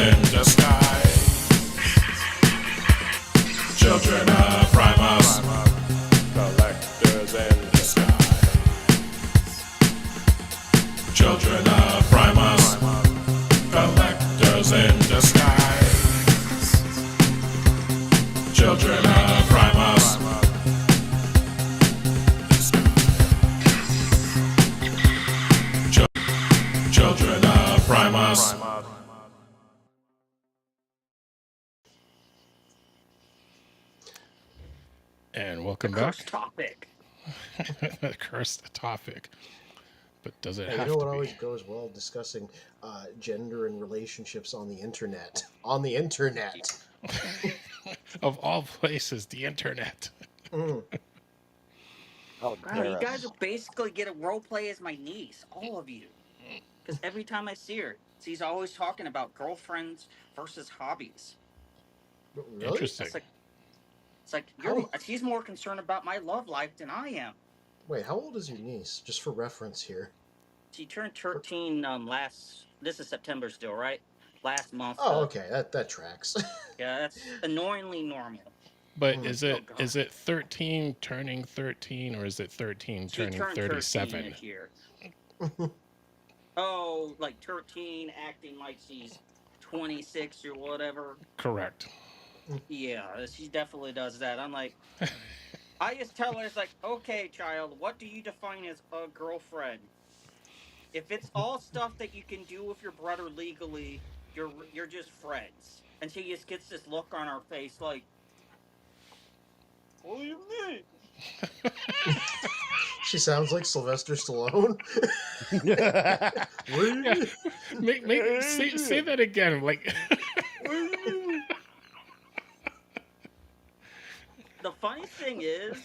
in disguise. Children of Primus, collectors in disguise. Children of Primus, collectors in disguise. Children of Primus. Children of Primus. And welcome Cursed back. topic. The cursed topic. But does it Hey, have you know what to be? always goes well discussing gender and relationships on the internet. On the internet. Of all places, the internet. Mm. How Wow, dare you us. guys will basically get a role play as my niece, all of you. Because every time I see her, she's always talking about girlfriends versus hobbies. Really? Interesting. It's like she's more concerned about my love life than I am. Wait, how old is your niece? Just for reference here. She turned 13 this is September still, right? Last month. Oh, okay, that tracks. Yeah, that's annoyingly normal. But is it God. is it 13 turning 13 or is it 13 She turning turned 37? 13 this year. Oh, like 13 acting like she's 26 or whatever. Correct. Yeah, she definitely does that. I'm like, I just tell her, it's like, okay, child, what do you define as a girlfriend? If it's all stuff that you can do with your brother legally, you're just friends. And she just gets this look on her face like, what do you mean? She sounds like Sylvester Stallone. Say that again. Like, the funny thing is,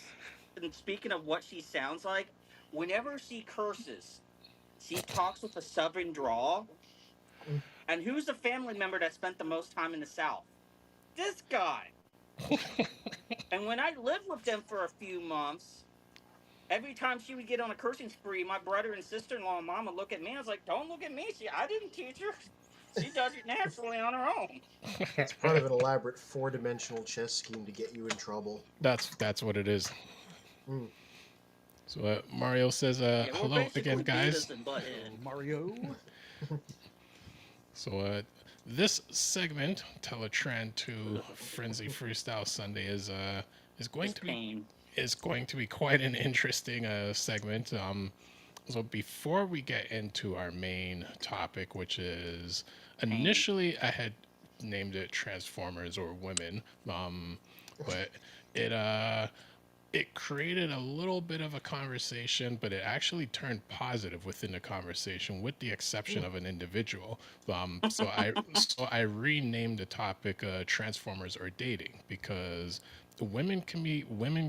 and speaking of what she sounds like, whenever she curses, she talks with a southern drawl. And who's the family member that spent the most time in the South? This guy. And when I lived with them for a few months, every time she would get on a cursing spree, my brother and sister-in-law and mom would look at me. I was like, don't look at me. I didn't teach her. She does it naturally on her own. It's part of an elaborate four-dimensional chess scheme to get you in trouble. That's what it is. Mm. So Mario says, hello again, guys. Mario. So this segment, Teletrend to Frenzy Freestyle Sunday, is going to be quite an interesting segment. So before we get into our main topic, which is initially I had named it Transformers or Women, but it created a little bit of a conversation, but it actually turned positive within the conversation, with the exception of an individual. So I renamed the topic "Transformers or Dating" because women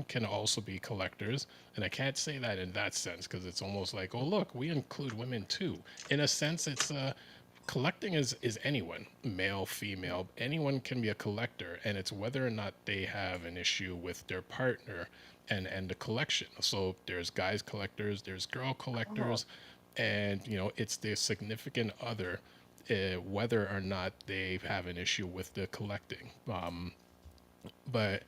can also be collectors, and I can't say that in that sense because it's almost like, oh look, we include women too. In a sense, it's collecting is anyone, male, female, anyone can be a collector, and it's whether or not they have an issue with their partner and the collection. So there's guys collectors, there's girl collectors, and it's their significant other, whether or not they have an issue with the collecting. But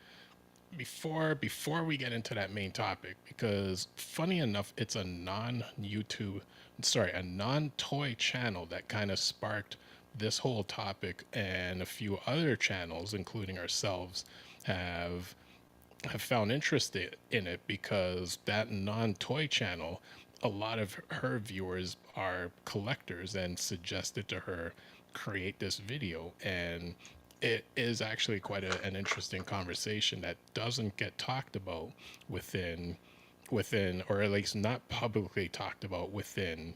before we get into that main topic, because funny enough, it's a non-toy channel that kind of sparked this whole topic, and a few other channels, including ourselves, have found interest in it because that non-toy channel, a lot of her viewers are collectors and suggested to her create this video, and it is actually quite an interesting conversation that doesn't get talked about within, or at least not publicly talked about within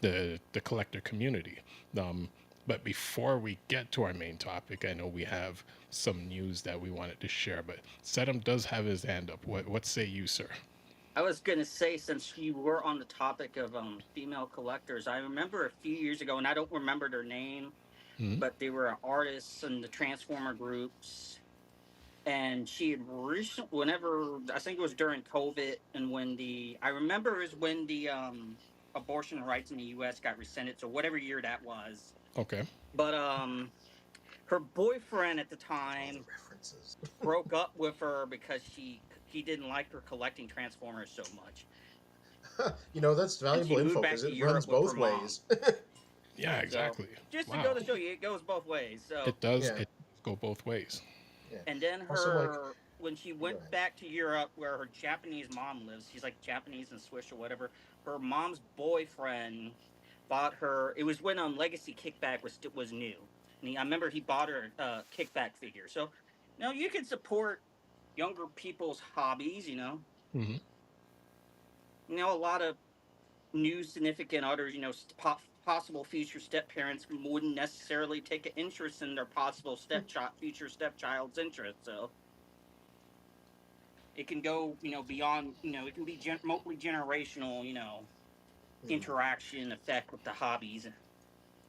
the collector community. But before we get to our main topic, I know we have some news that we wanted to share, but Sedum does have his hand up. What say you, sir? I was going to say, since you were on the topic of female collectors, I remember a few years ago, and I don't remember their name, but they were artists in the Transformer groups. And she had whenever, I think it was during COVID, and when I remember is when the abortion rights in the U.S. got rescinded, so whatever year that was. Okay. But her boyfriend at the All the time references. broke up with her because he didn't like her collecting Transformers so much, That's and she valuable moved info back because to it runs Europe with her both mom. ways. Yeah, So exactly. just to go Wow. to show you, it goes both ways. So It does. Yeah, It go both ways. yeah. and then Also, like, her when she go went ahead. back to Europe where her Japanese mom lives, she's like Japanese and Swiss or whatever. Her mom's boyfriend bought her. It was when Legacy Kickback was new, and I remember he bought her a Kickback figure. So, you can support younger people's hobbies. Hmm. A lot of new significant others. Possible future step parents wouldn't necessarily take an interest in their possible future stepchild's interest. So it can go, beyond. It can be remotely generational. Mhm. Interaction effect with the hobbies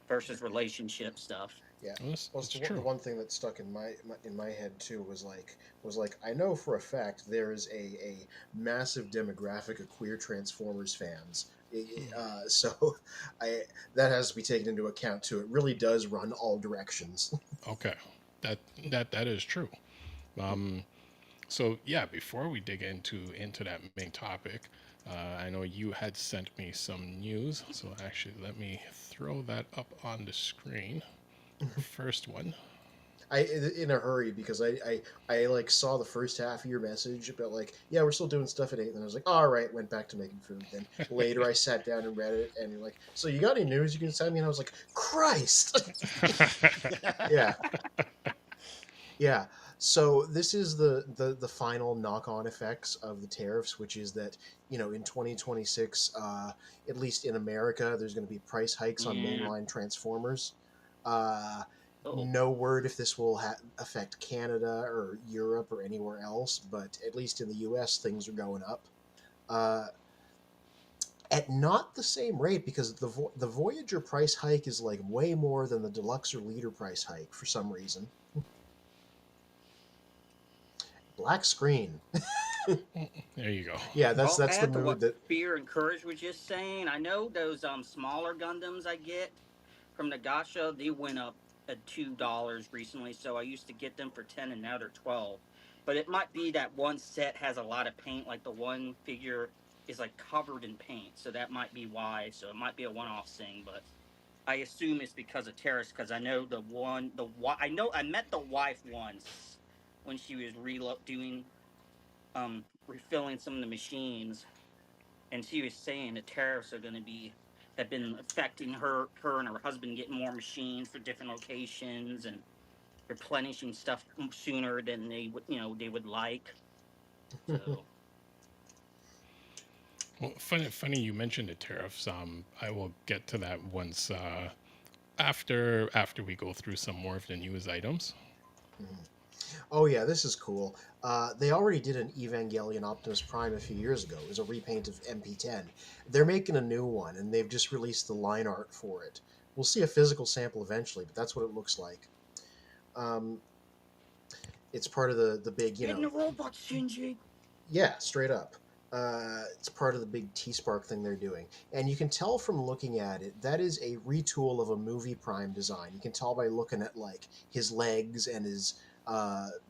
versus relationship stuff. Yeah. Well, Well, it's the true. one thing that stuck in my head too was like I know for a fact there is a massive demographic of queer Transformers fans. So I that has to be taken into account too. It really does run all directions. Okay. That that is true. Um. So yeah, before we dig into that main topic, I know you had sent me some news. So actually, let me throw that up on the screen. Our first one. I in a hurry because I like saw the first half of your message about like yeah we're still doing stuff at 8 and then I was like all right went back to making food. Then later I sat down and read it and you're like so you got any news you can send me and I was like Christ. Yeah. Yeah. So this is the final knock-on effects of the tariffs, which is that in 2026, at least in America, there's going to be price hikes on Yeah. mainline Transformers. Uh, Oh. no word if this will affect Canada or Europe or anywhere else, but at least in the U.S. things are going up. Uh, at not the same rate because the Voyager price hike is like way more than the Deluxe or Leader price hike for some reason. Black screen. There you go. Yeah, I'll that's the add to mood what that. Fear and Courage was just saying. I know those smaller Gundams I get from the Gacha, they went up at $2 recently. So I used to get them for 10 and now they're 12. But it might be that one set has a lot of paint, like the one figure is like covered in paint. So that might be why. So it might be a one-off thing, but I assume it's because of terrorists. Because I know I know I met the wife once when she was doing refilling some of the machines, and she was saying the tariffs are going to be have been affecting her and her husband getting more machines for different locations and replenishing stuff sooner than they would like. So Well, funny you mentioned the tariffs. I will get to that once after we go through some more of the news items. Mhm. Oh yeah, this is cool. They already did an Evangelion Optimus Prime a few years ago. It was a repaint of MP10. They're making a new one, and they've just released the line art for it. We'll see a physical sample eventually, but that's what it looks like. Um, it's part of the big, get in the robot, Shinji. yeah, straight up. It's part of the big T-Spark thing they're doing. And you can tell from looking at it, that is a retool of a movie Prime design. You can tell by looking at like his legs and his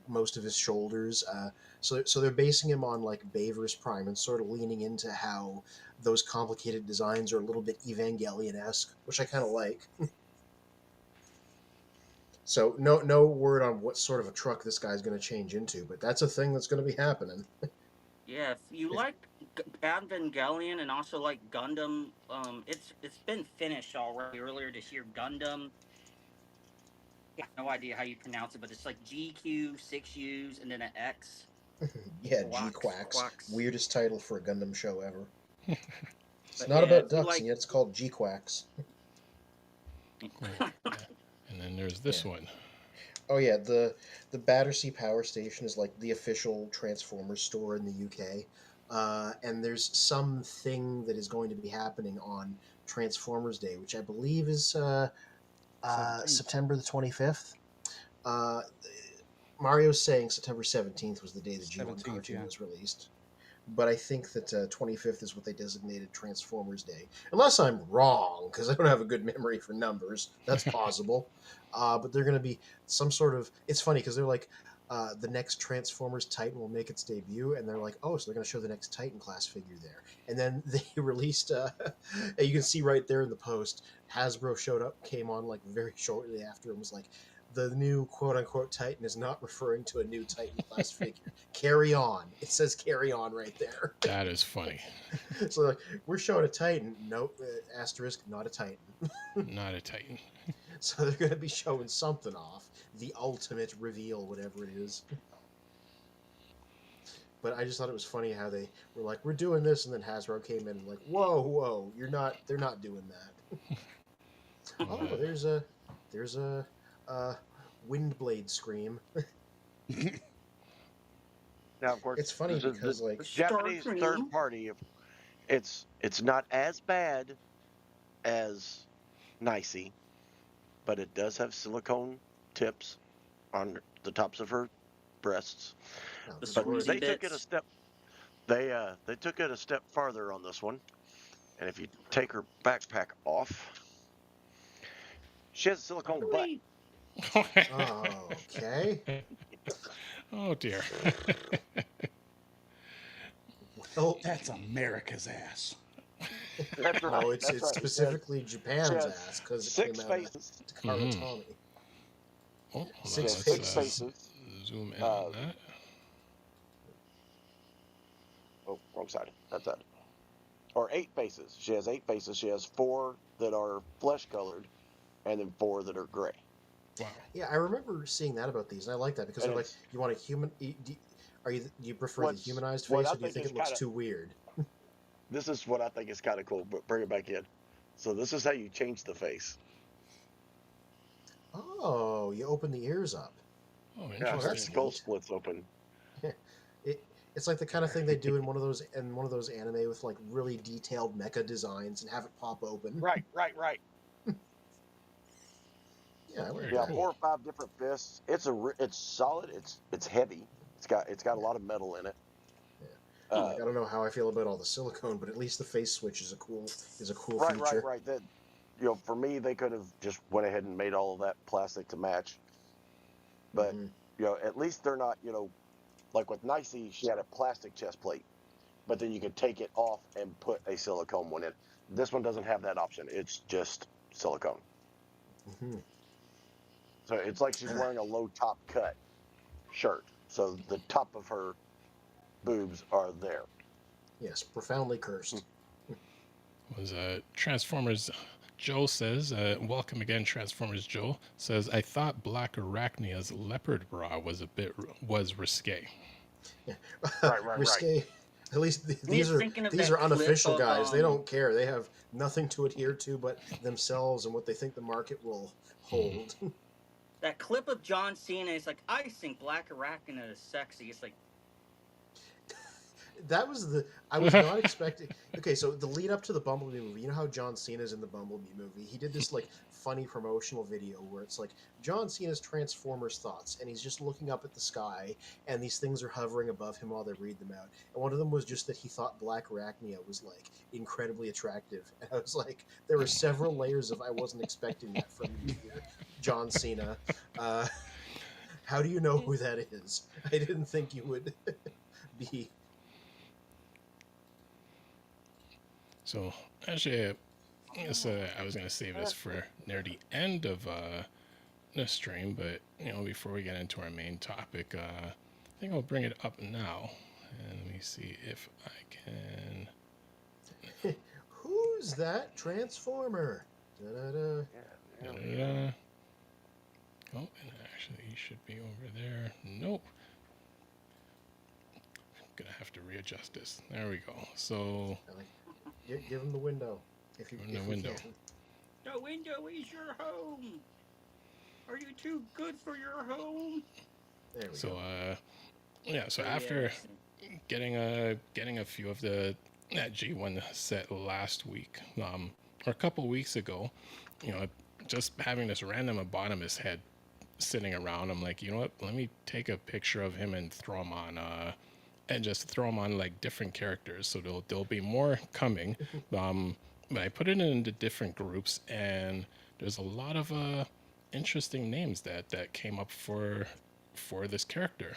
most of his shoulders. So they're basing him on like Baver's Prime and sort of leaning into how those complicated designs are a little bit Evangelion-esque, which I kind of like. So no word on what sort of a truck this guy's going to change into, but that's a thing that's going to be happening. Yeah, if you like Evangelion and also like Gundam, it's been finished already earlier this year. Gundam, I have no idea how you pronounce it, but it's like GQ6Us and then an X. Yeah, G Quacks, Quacks. quacks. Weirdest title for a Gundam show ever. It's But not yeah, if about you ducks, like, and yet it's called G Quacks. Cool. Yeah. And then there's Yeah. this one. Oh yeah, the Battersea Power Station is like the official Transformers store in the UK, and there's something that is going to be happening on Transformers Day, which I believe is 17th. September the 25th. Uh, Mario's saying September 17th was the day the G1 17th, cartoon yeah. was released. but I think that 25th is what they designated Transformers Day. Unless I'm wrong, because I don't have a good memory for numbers. That's possible. But they're going to be some sort of. It's funny because they're like, the next Transformers Titan will make its debut, and they're like, oh, so they're going to show the next Titan class figure there. And then they released, you can see right there in the post, Hasbro showed up, came on like very shortly after, and was like, the new quote unquote Titan is not referring to a new Titan class figure. Carry on. It says carry on right there. That is funny. So like, we're showing a Titan. Nope, asterisk, not a Titan. Not a Titan. So they're going to be showing something off. The ultimate reveal, whatever it is. But I just thought it was funny how they were like, we're doing this, and then Hasbro came in and like, whoa, they're not doing that. Oh, there's a Windblade scream. Now, of course, It's funny because like Japanese Starcream. third party, it's not as bad as Nicey, but it does have silicone tips on the tops of her breasts. oh, The this But Squeezy they took it a bits. step. They took it a step farther on this one, and if you take her backpack off, she has a silicone butt. Wait, oh, okay. Oh dear. Well, That's America's ass. That's right. no, it's that's right. specifically Japan's She has ass because it six came out of faces. Takara Mhm. Tommy. Oh, hold on, Six let's, Six faces. zoom in on that. Oh, wrong side. That's it. Or 8 faces. She has 8 faces. She has 4 that are flesh colored, and then 4 that are gray. Wow. Yeah, I remember seeing that about these, and I like that because And they're like, it's- you want a human. Do you prefer the What's- humanized what face, I or do you think think is it looks kinda- too weird? This is what I think is kind of cool, but bring it back in. So this is how you change the face. Oh, you open the ears up. Oh, Yeah, that's her interesting. skull neat. splits open. It's like the kind of thing they do in one of those anime with like really detailed mecha designs and have it pop open. Right. Yeah, I like Very Yeah, that. cool. 4 or 5 different fists. It's solid. It's heavy. It's got a lot of metal in it. Like, I don't know how I feel about all the silicone, but at least the face switch is a cool feature. Right. That, for me, they could have just went ahead and made all of that plastic to match. But Mhm. at least they're not, like with Nicey, she had a plastic chest plate, but then you could take it off and put a silicone one in. This one doesn't have that option. It's just silicone. Mhm. So it's like she's wearing a low top cut shirt. So the top of her boobs are there. Yes, profoundly cursed. Was Transformers Joe says, welcome again, Transformers Joe says, I thought Black Arachnia's leopard bra was risque. Right. Risque. At least these You're thinking of are that clip unofficial of, guys. They don't care. They have nothing to adhere to but themselves and what they think the market will hold. that clip of John Cena is like, I think Black Arachnia is sexy. It's like, That was I was not expecting. Okay, so the lead up to the Bumblebee movie, you know how John Cena's in the Bumblebee movie? He did this like funny promotional video where it's like John Cena's Transformers thoughts, and he's just looking up at the sky, and these things are hovering above him while they read them out. And one of them was just that he thought Black Arachnia was like incredibly attractive, and I was like, there were several layers of I wasn't expecting that from you here, John Cena. How do you know who that is? I didn't think you would be. So actually, I guess I was gonna save this for near the end of the stream, but before we get into our main topic, I think I'll bring it up now, and let me see if I can. Who's that Transformer? Da-da-da. Oh, and actually, he should be over there. Nope. Gonna have to readjust this. There we go. So Give him the window. If you, Give him if the you window. can. the window is your home. Are you too good for your home? There we so go. yeah. So after getting a few of that G1 set last week, or a couple weeks ago, just having this random Abominus head sitting around, I'm like, you know what? Let me take a picture of him and throw him on and just throw them on like different characters. So there'll be more coming. But I put it into different groups, and there's a lot of interesting names that came up for this character.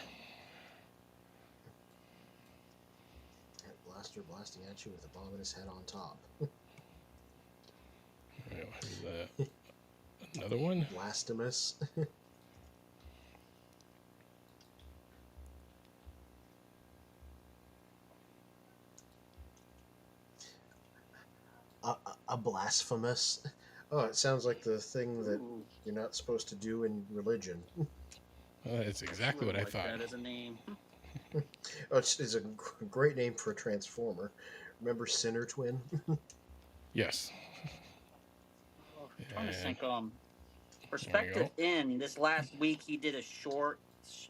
Blaster blasting at you with a bomb in his head on top. Here's, another one. Blastemus. a blasphemous. Oh, it sounds like the thing that you're not supposed to do in religion. That's exactly what I Like thought. that as a name. Oh, it's a great name for a transformer. Remember Sinner Twin? Yes. I'm trying to And think. Perspective in this last week, he did a short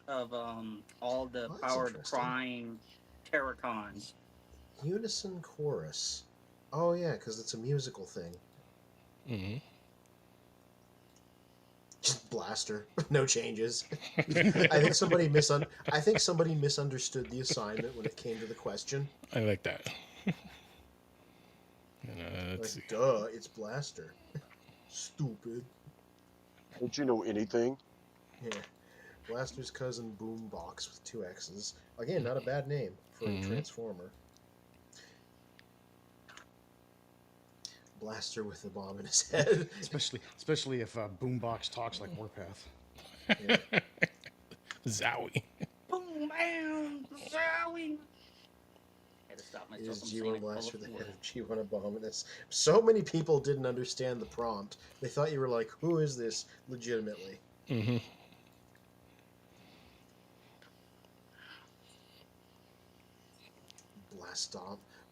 of all the Oh, that's powered interesting. prime terracons. Unison Chorus. Oh yeah, because it's a musical thing. mhm. Just Blaster, no changes. I think somebody misunderstood the assignment when it came to the question. I like that. And, let's see. Like, duh, it's Blaster. Stupid. Don't you know anything? Yeah. Blaster's cousin Boombox with 2 X's. Again, not a bad name for Mhm. a transformer. Blaster with a bomb in his head. Especially if Boombox talks like Warpath. Yeah. Zowie. Boom, bam, zowie. Had to stop myself Is from saying G1 it Blaster the head colorfully. of G1 Abominus? So many people didn't understand the prompt. They thought you were like, who is this legitimately? Mm-hmm.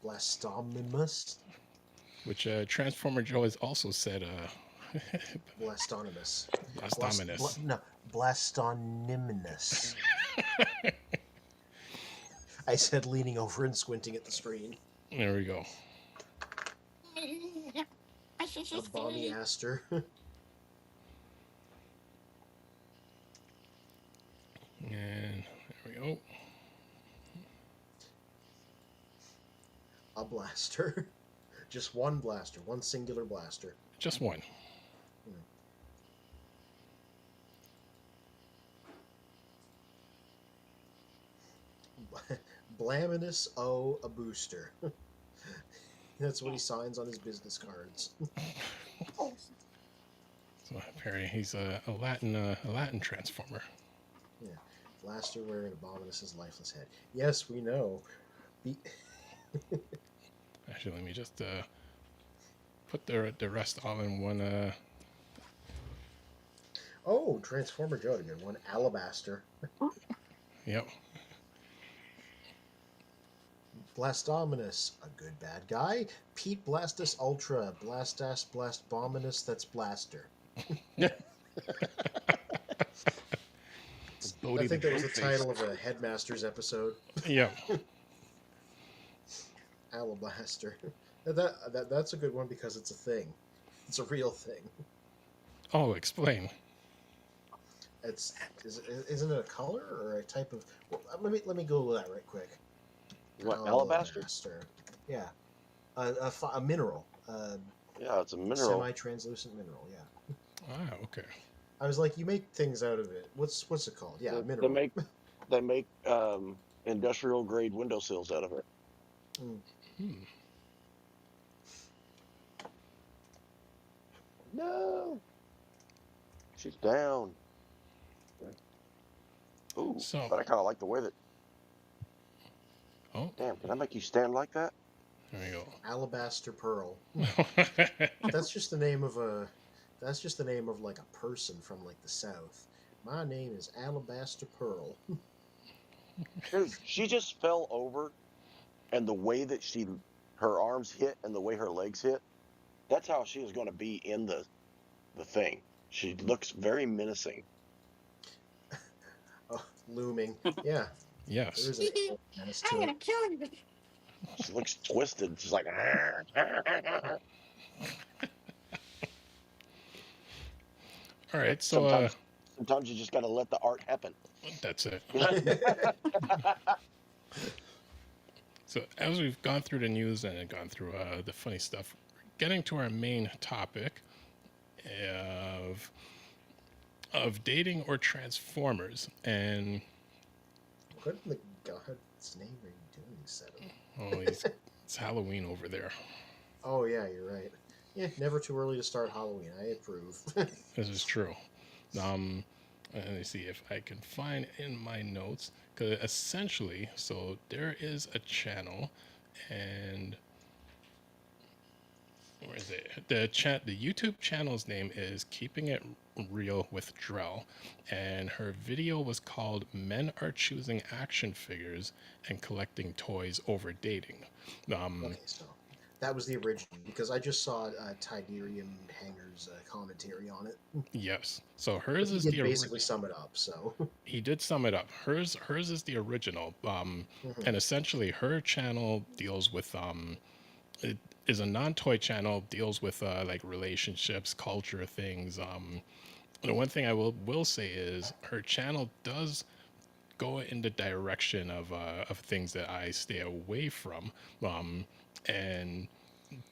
Blastomimus? Which Transformer Joe has also said Blastonimus. Blastominus. Blastoniminous. I said leaning over and squinting at the screen. There we go. A Bommy Aster. And there we go. A Blaster. Just one blaster. One singular blaster. Just one. Blaminous O, a booster. That's what he signs on his business cards. So apparently he's a Latin transformer. Yeah. Blaster wearing Abominus's lifeless head. Yes, we know. Actually, let me just put the rest all in one. Oh, Transformer Joe, a good one. Alabaster. Yep. Blastominus, a good bad guy. Pete Blastus Ultra. Blastas Blastbominus, that's Blaster. I think that was the title of a Headmasters episode. Yep. Alabaster. That's a good one because it's a thing. It's a real thing. Oh, explain. Isn't it a color or a type of? Well, let me Google that right quick. What, alabaster? Alabaster. Yeah, a mineral. Yeah, it's a mineral. Semi-translucent mineral. Yeah. Ah, okay. I was like, you make things out of it. What's it called? Yeah, a mineral. They make industrial grade windowsills out of it. Hmm. No, she's down. Ooh, So- but I kind of like the way that. Oh, Damn, can I make you stand like that? there Alabaster Pearl. we go. That's just the name of a. That's just the name of like a person from like the South. My name is Alabaster Pearl. Dude, she just fell over, and the way that her arms hit and the way her legs hit, that's how she is going to be in the thing. She looks very menacing. Oh, looming. Yeah, Yes. there is a menace to it. kill you. She looks twisted. She's like. All right. So Sometimes you just got to let the art happen. that's it. So as we've gone through the news and gone through the funny stuff, getting to our main topic of dating or transformers. And What in the God's name are you doing, Seven? oh, it's Halloween over there. Oh yeah, you're right. Yeah, never too early to start Halloween. I approve. This is true. Um, let me see if I can find in my notes. Because essentially, so there is a channel, and where is it? The YouTube channel's name is Keeping It Real with Drell, and her video was called "Men Are Choosing Action Figures and Collecting Toys Over Dating." Okay, so that was the original because I just saw Tiderium Hanger's commentary on it. Yes. So But hers he is did the basically sum it up. So he did sum it up. Hers is the original. Mhm. And essentially her channel deals with it is a non-toy channel, deals with like relationships, culture things. The one thing I will say is her channel does go in the direction of things that I stay away from. And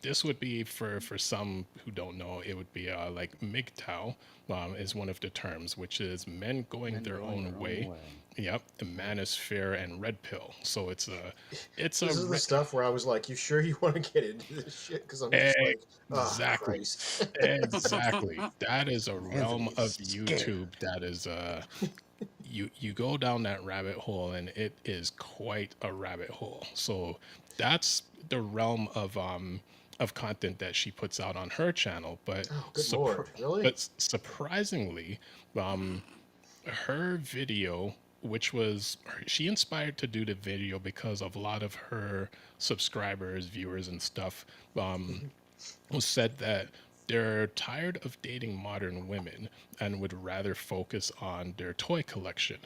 this would be for some who don't know, it would be like MGTOW is one of the terms, which is men going their own way. Yep, manosphere and red pill. So it's this is the stuff where I was like, "You sure you want to get into this shit?" Because I'm just like, "Oh exactly, Christ!" exactly. That is a realm Heavily of scared. YouTube that is you go down that rabbit hole and it is quite a rabbit hole. So that's the realm of content that she puts out on her channel. But Oh, good lord, really? surprisingly, um her video, which was she inspired to do the video because of a lot of her subscribers, viewers and stuff said that they're tired of dating modern women and would rather focus on their toy collection.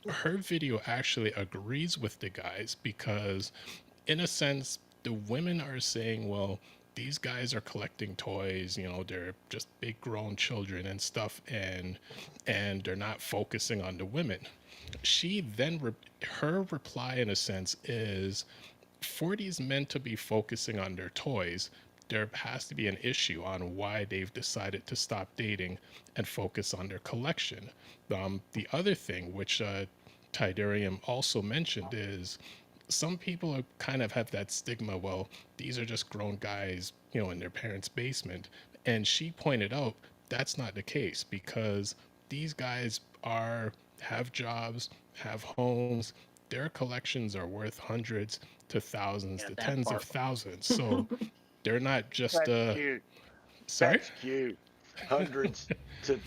Her video actually agrees with the guys because, in a sense, the women are saying, well, these guys are collecting toys, you know, they're just big grown children and stuff, and they're not focusing on the women. She then her reply in a sense is, for these men to be focusing on their toys, there has to be an issue on why they've decided to stop dating and focus on their collection. The other thing, which Tiderium also mentioned, is some people are kind of have that stigma. Well, these are just grown guys, you know, in their parents' basement. And she pointed out that's not the case because these guys have jobs, have homes. Their collections are worth hundreds to thousands Yeah, to that tens of part. thousands. So they're not just That's cute. sorry. That's cute. Hundreds to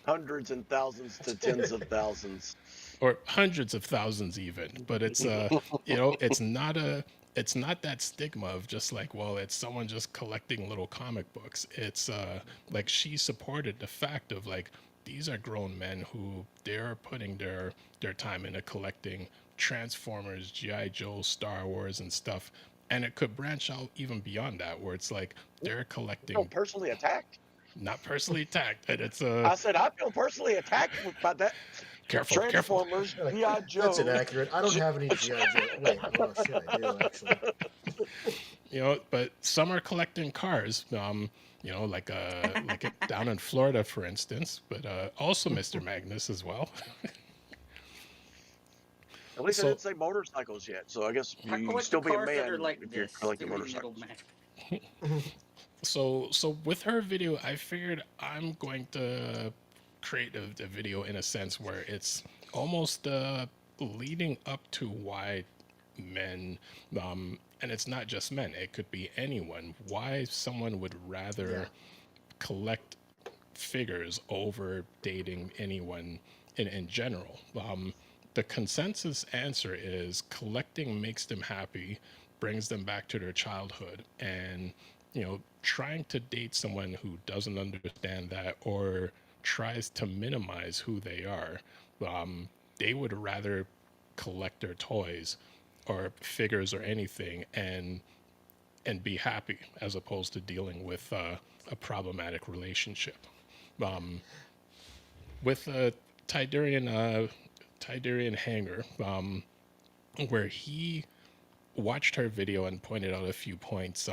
hundreds and thousands to tens of thousands. Or hundreds of thousands even, but it's you know, it's not that stigma of just like, well, it's someone just collecting little comic books. It's like she supported the fact of like, these are grown men who they're putting their time into collecting Transformers, GI Joe, Star Wars and stuff. And it could branch out even beyond that, where it's like they're I feel collecting, personally attacked. not personally attacked, and it's I said I feel personally attacked by that. careful, careful. Transformers, Like, GI that's Joe. inaccurate. I don't have any GI Joe. Wait, oh shit, I do actually. You know, but some are collecting cars. You know, like it down in Florida, for instance, but also Mr. Magnus as well. At least I So didn't say motorcycles yet, so I guess I you can collect still the be a cars that man are like if you're this. collecting They're in little motorcycles. magic. so with her video, I figured I'm going to create a video in a sense where it's almost leading up to why men, and it's not just men, it could be anyone, why someone would rather Yeah. collect figures over dating anyone in general. The consensus answer is collecting makes them happy, brings them back to their childhood, and you know, trying to date someone who doesn't understand that or tries to minimize who they are, they would rather collect their toys or figures or anything and be happy as opposed to dealing with a problematic relationship. Um, with Tiderian Hanger, where he watched her video and pointed out a few points.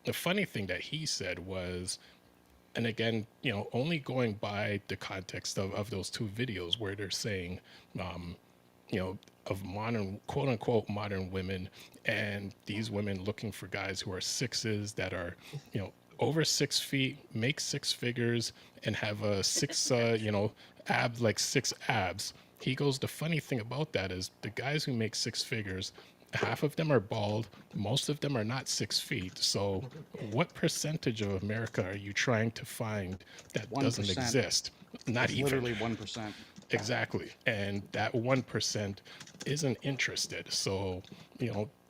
The funny thing that he said was, and again, only going by the context of those two videos where they're saying, um, of modern, quote unquote, modern women, and these women looking for guys who are sixes that are, over 6 feet, make six figures, and have a six, like six abs. He goes, the funny thing about that is the guys who make six figures, half of them are bald, most of them are not 6 feet. So, what percentage of America are you trying to find that doesn't 1%. exist? Not It's even. literally 1%. Exactly. And that 1% isn't interested. So,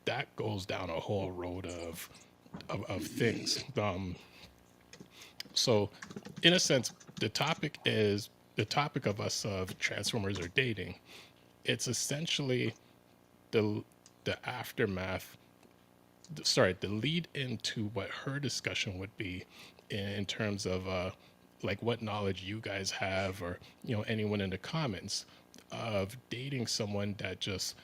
that goes down a whole road of things. So, in a sense, the topic of us of Transformers are dating. It's essentially the aftermath, the lead into what her discussion would be in terms of like what knowledge you guys have, or anyone in the comments, of dating someone that just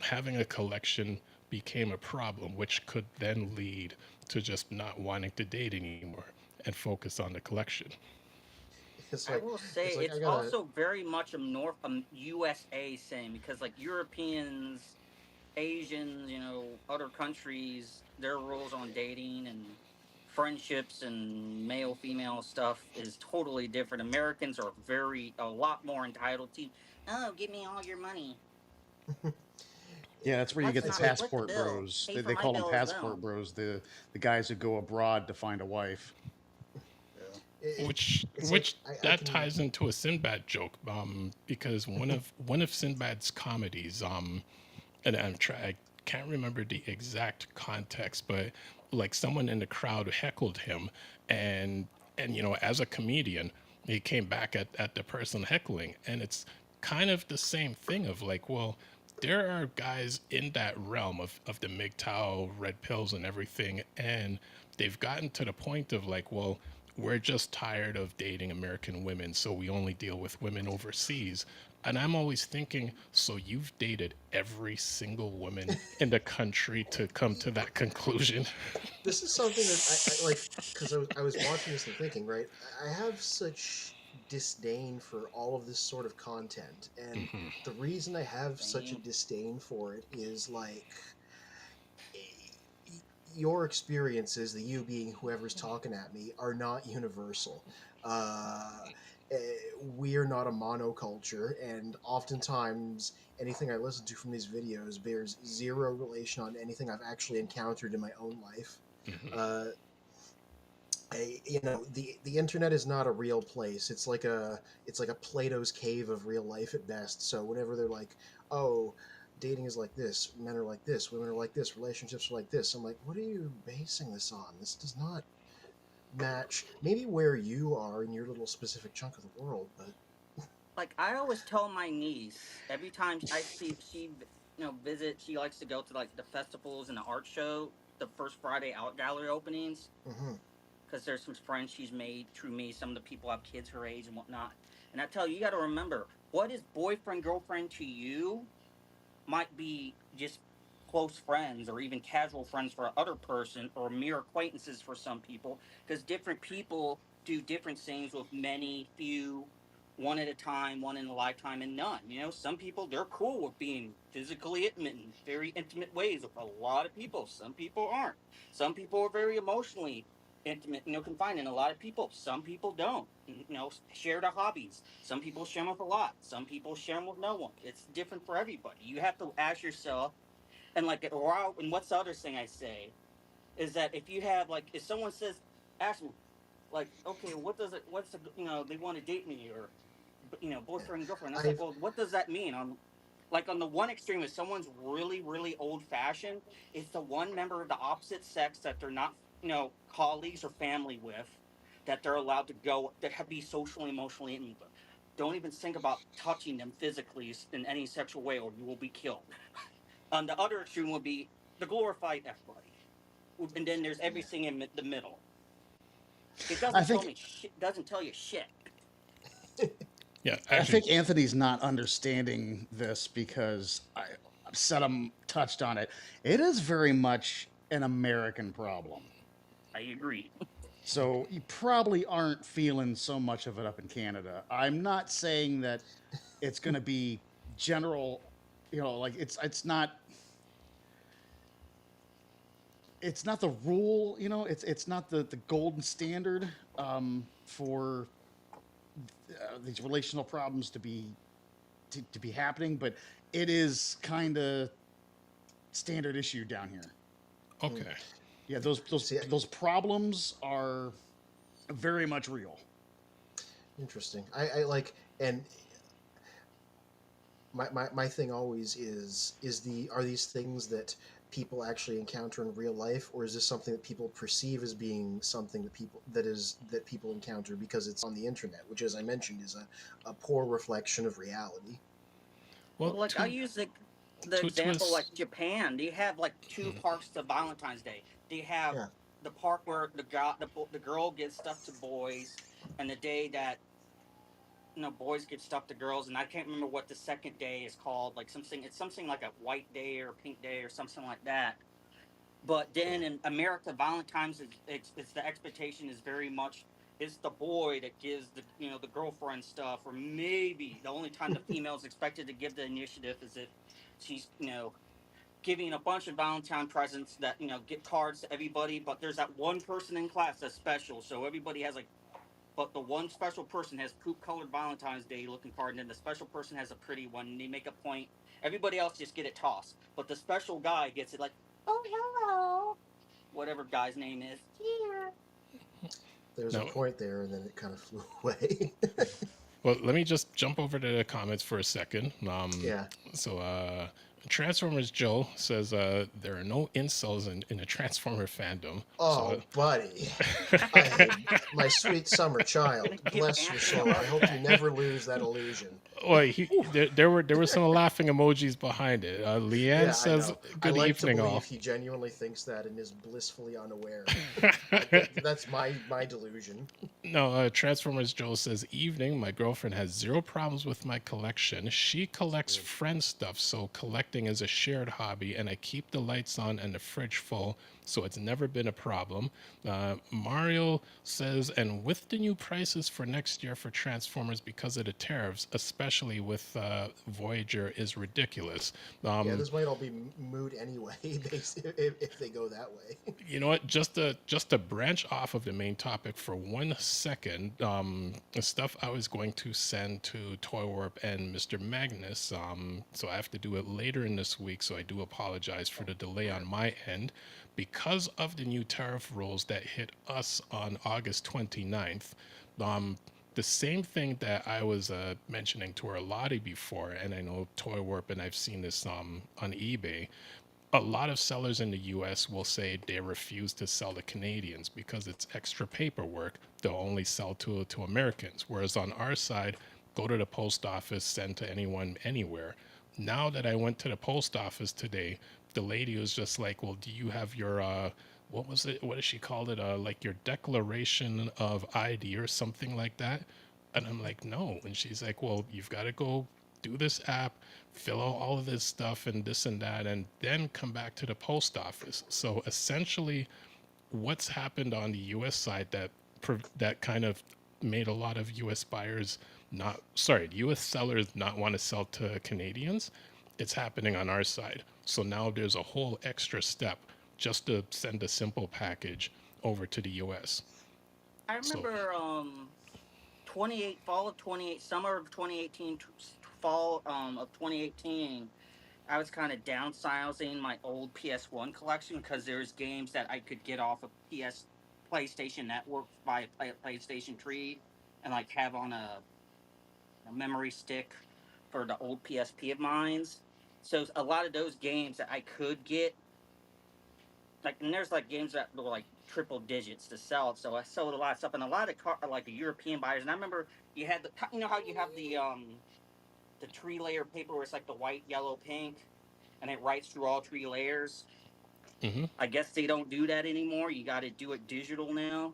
having a collection became a problem, which could then lead to just not wanting to date anymore and focus on the collection. It's I like will say it's like I it's gotta. also very much a USA thing because like Europeans, Asians, other countries, their rules on dating and friendships and male female stuff is totally different. Americans are a lot more entitled to, oh, give me all your money. Yeah, that's where you Let's get the It's not like split the passport bill. bros. Pay They, for they my call them bill as well. passport bros. The guys who go abroad to find a wife. yeah. It's like Which I that can. ties into a Sinbad joke, because one of Sinbad's comedies, and I can't remember the exact context, but like someone in the crowd heckled him, and as a comedian, he came back at the person heckling, and it's kind of the same thing of like, well, there are guys in that realm of the MGTOW, red pills, and everything, and they've gotten to the point of like, well, we're just tired of dating American women, so we only deal with women overseas. And I'm always thinking, so you've dated every single woman in the country to come to that conclusion? This is something that I like because I was watching this and thinking, right? I have such disdain for all of this sort of content, and Hmm. the reason I have such a Same. disdain for it is like your experiences, the you being whoever's talking at me, are not universal. Uh, eh, we are not a monoculture, and oftentimes anything I listen to from these videos bears zero relation on anything I've actually encountered in my own life. Hmm. Uh, the internet is not a real place. It's like a Plato's cave of real life at best. So whenever they're like, oh, dating is like this, men are like this, women are like this, relationships are like this, I'm like, what are you basing this on? This does not match. Maybe where you are in your little specific chunk of the world, but Like I always tell my niece every time I see she visit, she likes to go to like the festivals and the art show, the first Friday out gallery openings, mm-hmm. because there's some friends she's made through me. Some of the people have kids her age and whatnot. And I tell you, you got to remember what is boyfriend girlfriend to you might be just close friends or even casual friends for other person or mere acquaintances for some people, because different people do different things with many, few, one at a time, one in a lifetime, and none. Some people, they're cool with being physically intimate in very intimate ways with a lot of people. Some people aren't. Some people are very emotionally intimate, confined in a lot of people. Some people don't. Share their hobbies. Some people share them with a lot. Some people share them with no one. It's different for everybody. You have to ask yourself, and like, and what's the other thing I say is that if you have like, if someone says, ask me, like, okay, what's the, they want to date me or, boyfriend girlfriend. It's like, I've well, what does that mean? On the one extreme, if someone's really, really old fashioned, it's the one member of the opposite sex that they're not, colleagues or family with, that they're allowed to go, that be socially, emotionally intimate with. Don't even think about touching them physically in any sexual way, or you will be killed. On the other extreme would be the glorified F buddy, and then there's yeah. everything in the middle. It I doesn't tell think me shit. Doesn't tell you shit. Yeah, I actually. think Anthony's not understanding this because Sedum touched on it. It is very much an American problem. I agree. So you probably aren't feeling so much of it up in Canada. I'm not saying that it's going to be general, like it's not the rule, it's not the golden standard for these relational problems to be happening, but it is kind of standard issue down here. Okay. Yeah, those problems are very much real. Interesting. I like, and my thing always is are these things that people actually encounter in real life, or is this something that people perceive as being something that people encounter because it's on the internet, which, as I mentioned, is a poor reflection of reality. Well, like I use the example like twist. Japan. Do you have like two parks to Valentine's Day? Do you have Yeah. the park where the girl gives stuff to boys, and the day that boys get stuff to girls, and I can't remember what the second day is called. Like something like a white day or a pink day or something like that. But then in America, Valentine's it's the expectation is very much it's the boy that gives the girlfriend stuff, or maybe the only time the female is expected to give the initiative is if she's giving a bunch of Valentine presents that get cards to everybody. But there's that one person in class that's special, so everybody has like. But the one special person has poop-colored Valentine's Day looking card, and then the special person has a pretty one, and they make a point. Everybody else just get it tossed, but the special guy gets it like, oh hello, whatever guy's name is here. There's No. a point there, and then it kind of flew away. Well, let me just jump over to the comments for a second. Yeah. So, Transformers Joe says there are no incels in the Transformer fandom. Oh, buddy. My sweet summer child. Bless your soul. I hope you never lose that illusion. Well, there were some laughing emojis behind it. Leanne Yeah, says, I know. "Good I like evening, to believe all." he genuinely thinks that and is blissfully unaware. That's my delusion. No, Transformers Joel says, "Evening. My girlfriend has zero problems with my collection. She collects friend stuff, so collecting is a shared hobby, and I keep the lights on and the fridge full, so it's never been a problem." Mario says, "And with the new prices for next year for Transformers because of the tariffs, especially with Voyager, is ridiculous." Yeah, this might all be moot anyway if they go that way. You know what? Just to branch off of the main topic for 1 second, the stuff I was going to send to Toy Warp and Mr. Magnus, so I have to do it later in this week, so I do apologize for the delay on my end. Because of the new tariff rules that hit us on August 29th, the same thing that I was mentioning to our Lottie before, and I know Toy Warp, and I've seen this on eBay. A lot of sellers in the US will say they refuse to sell to Canadians because it's extra paperwork. They'll only sell to Americans. Whereas on our side, go to the post office, send to anyone, anywhere. Now that I went to the post office today, the lady was just like, "Well, do you have your, what was it? What did she call it? Like your declaration of ID or something like that?" And I'm like, "No." And she's like, "Well, you've got to go do this app, fill out all of this stuff and this and that, and then come back to the post office." So essentially, what's happened on the U.S. side that kind of made a lot of U.S. buyers U.S. sellers not want to sell to Canadians, it's happening on our side. So now there's a whole extra step just to send a simple package over to the U.S. I So remember summer of 2018, fall of 2018. I was kind of downsizing my old PS1 collection because there's games that I could get off of PlayStation Network via PlayStation Tree and like have on a memory stick for the old PSP of mine's. So a lot of those games that I could get, like, and there's like games that were like triple digits to sell. So I sold a lot of stuff, and a lot of like the European buyers. And I remember you had how you have the tree layer paper where it's like the white, yellow, pink, and it writes through all three layers. hmm I guess they don't do that anymore. You got to do it digital now.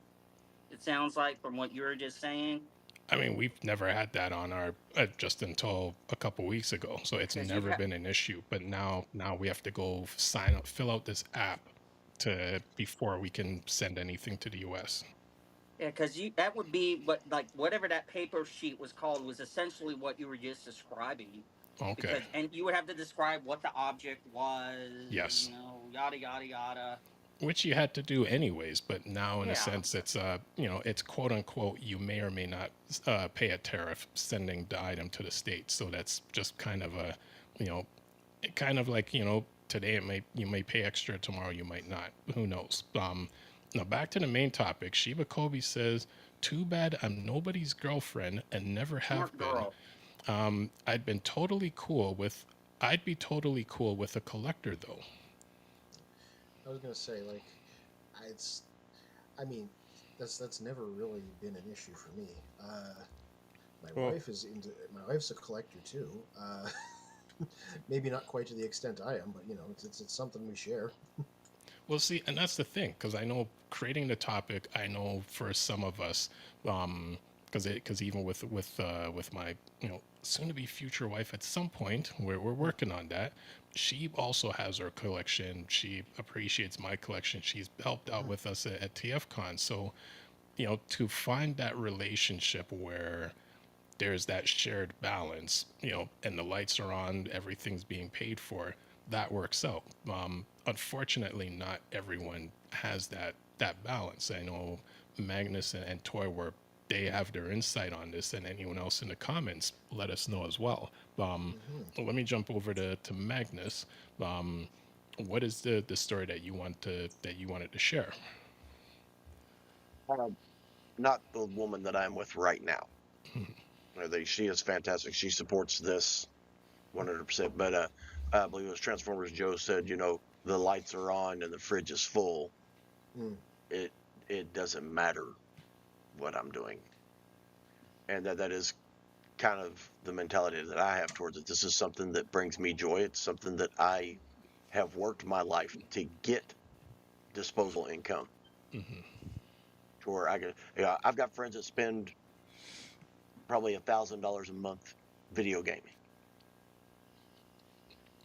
It sounds like from what you were just saying. I mean, we've never had that on our just until a couple weeks ago, so it's 'Cause never been an issue. But now we have to go sign up, fill out this app to before we can send anything to the U.S. Yeah, because that would be what, like, whatever that paper sheet was called was essentially what you were just describing. Okay. Because and you would have to describe what the object was, Yes. yada yada yada. Which you had to do anyways, but now in a Yeah. sense it's it's quote unquote you may or may not pay a tariff sending the item to the States. So that's just kind of a kind of like today you may pay extra, tomorrow you might not, who knows. Now back to the main topic. Shiba Kobe says, too bad I'm nobody's girlfriend and never have Smart been. girl. I'd be totally cool with a collector though. I was gonna say, like, it's, I mean, that's never really been an issue for me. Well- My wife's a collector too. Maybe not quite to the extent I am, but it's something we share. Well, see, and that's the thing, because I know creating the topic, I know for some of us, because even with my soon to be future wife, at some point we're working on that. She also has her collection. She appreciates my collection. She's helped out with us at TFCon. So, to find that relationship where there's that shared balance, and the lights are on, everything's being paid for, that works out. Unfortunately, not everyone has that balance. I know Magnus and Toy they have their insight on this, and anyone else in the comments, let us know as well. Let me jump over to Magnus. What is the story that you wanted to share? Not the woman that I'm with right now. She is fantastic. She supports this 100%. But I believe it was Transformers Joe said, the lights are on and the fridge is full. Mm. It doesn't matter what I'm doing. And that is kind of the mentality that I have towards it. This is something that brings me joy. It's something that I have worked my life to get disposable income. Mm-hmm. To where I've got friends that spend probably $1,000 a month video gaming.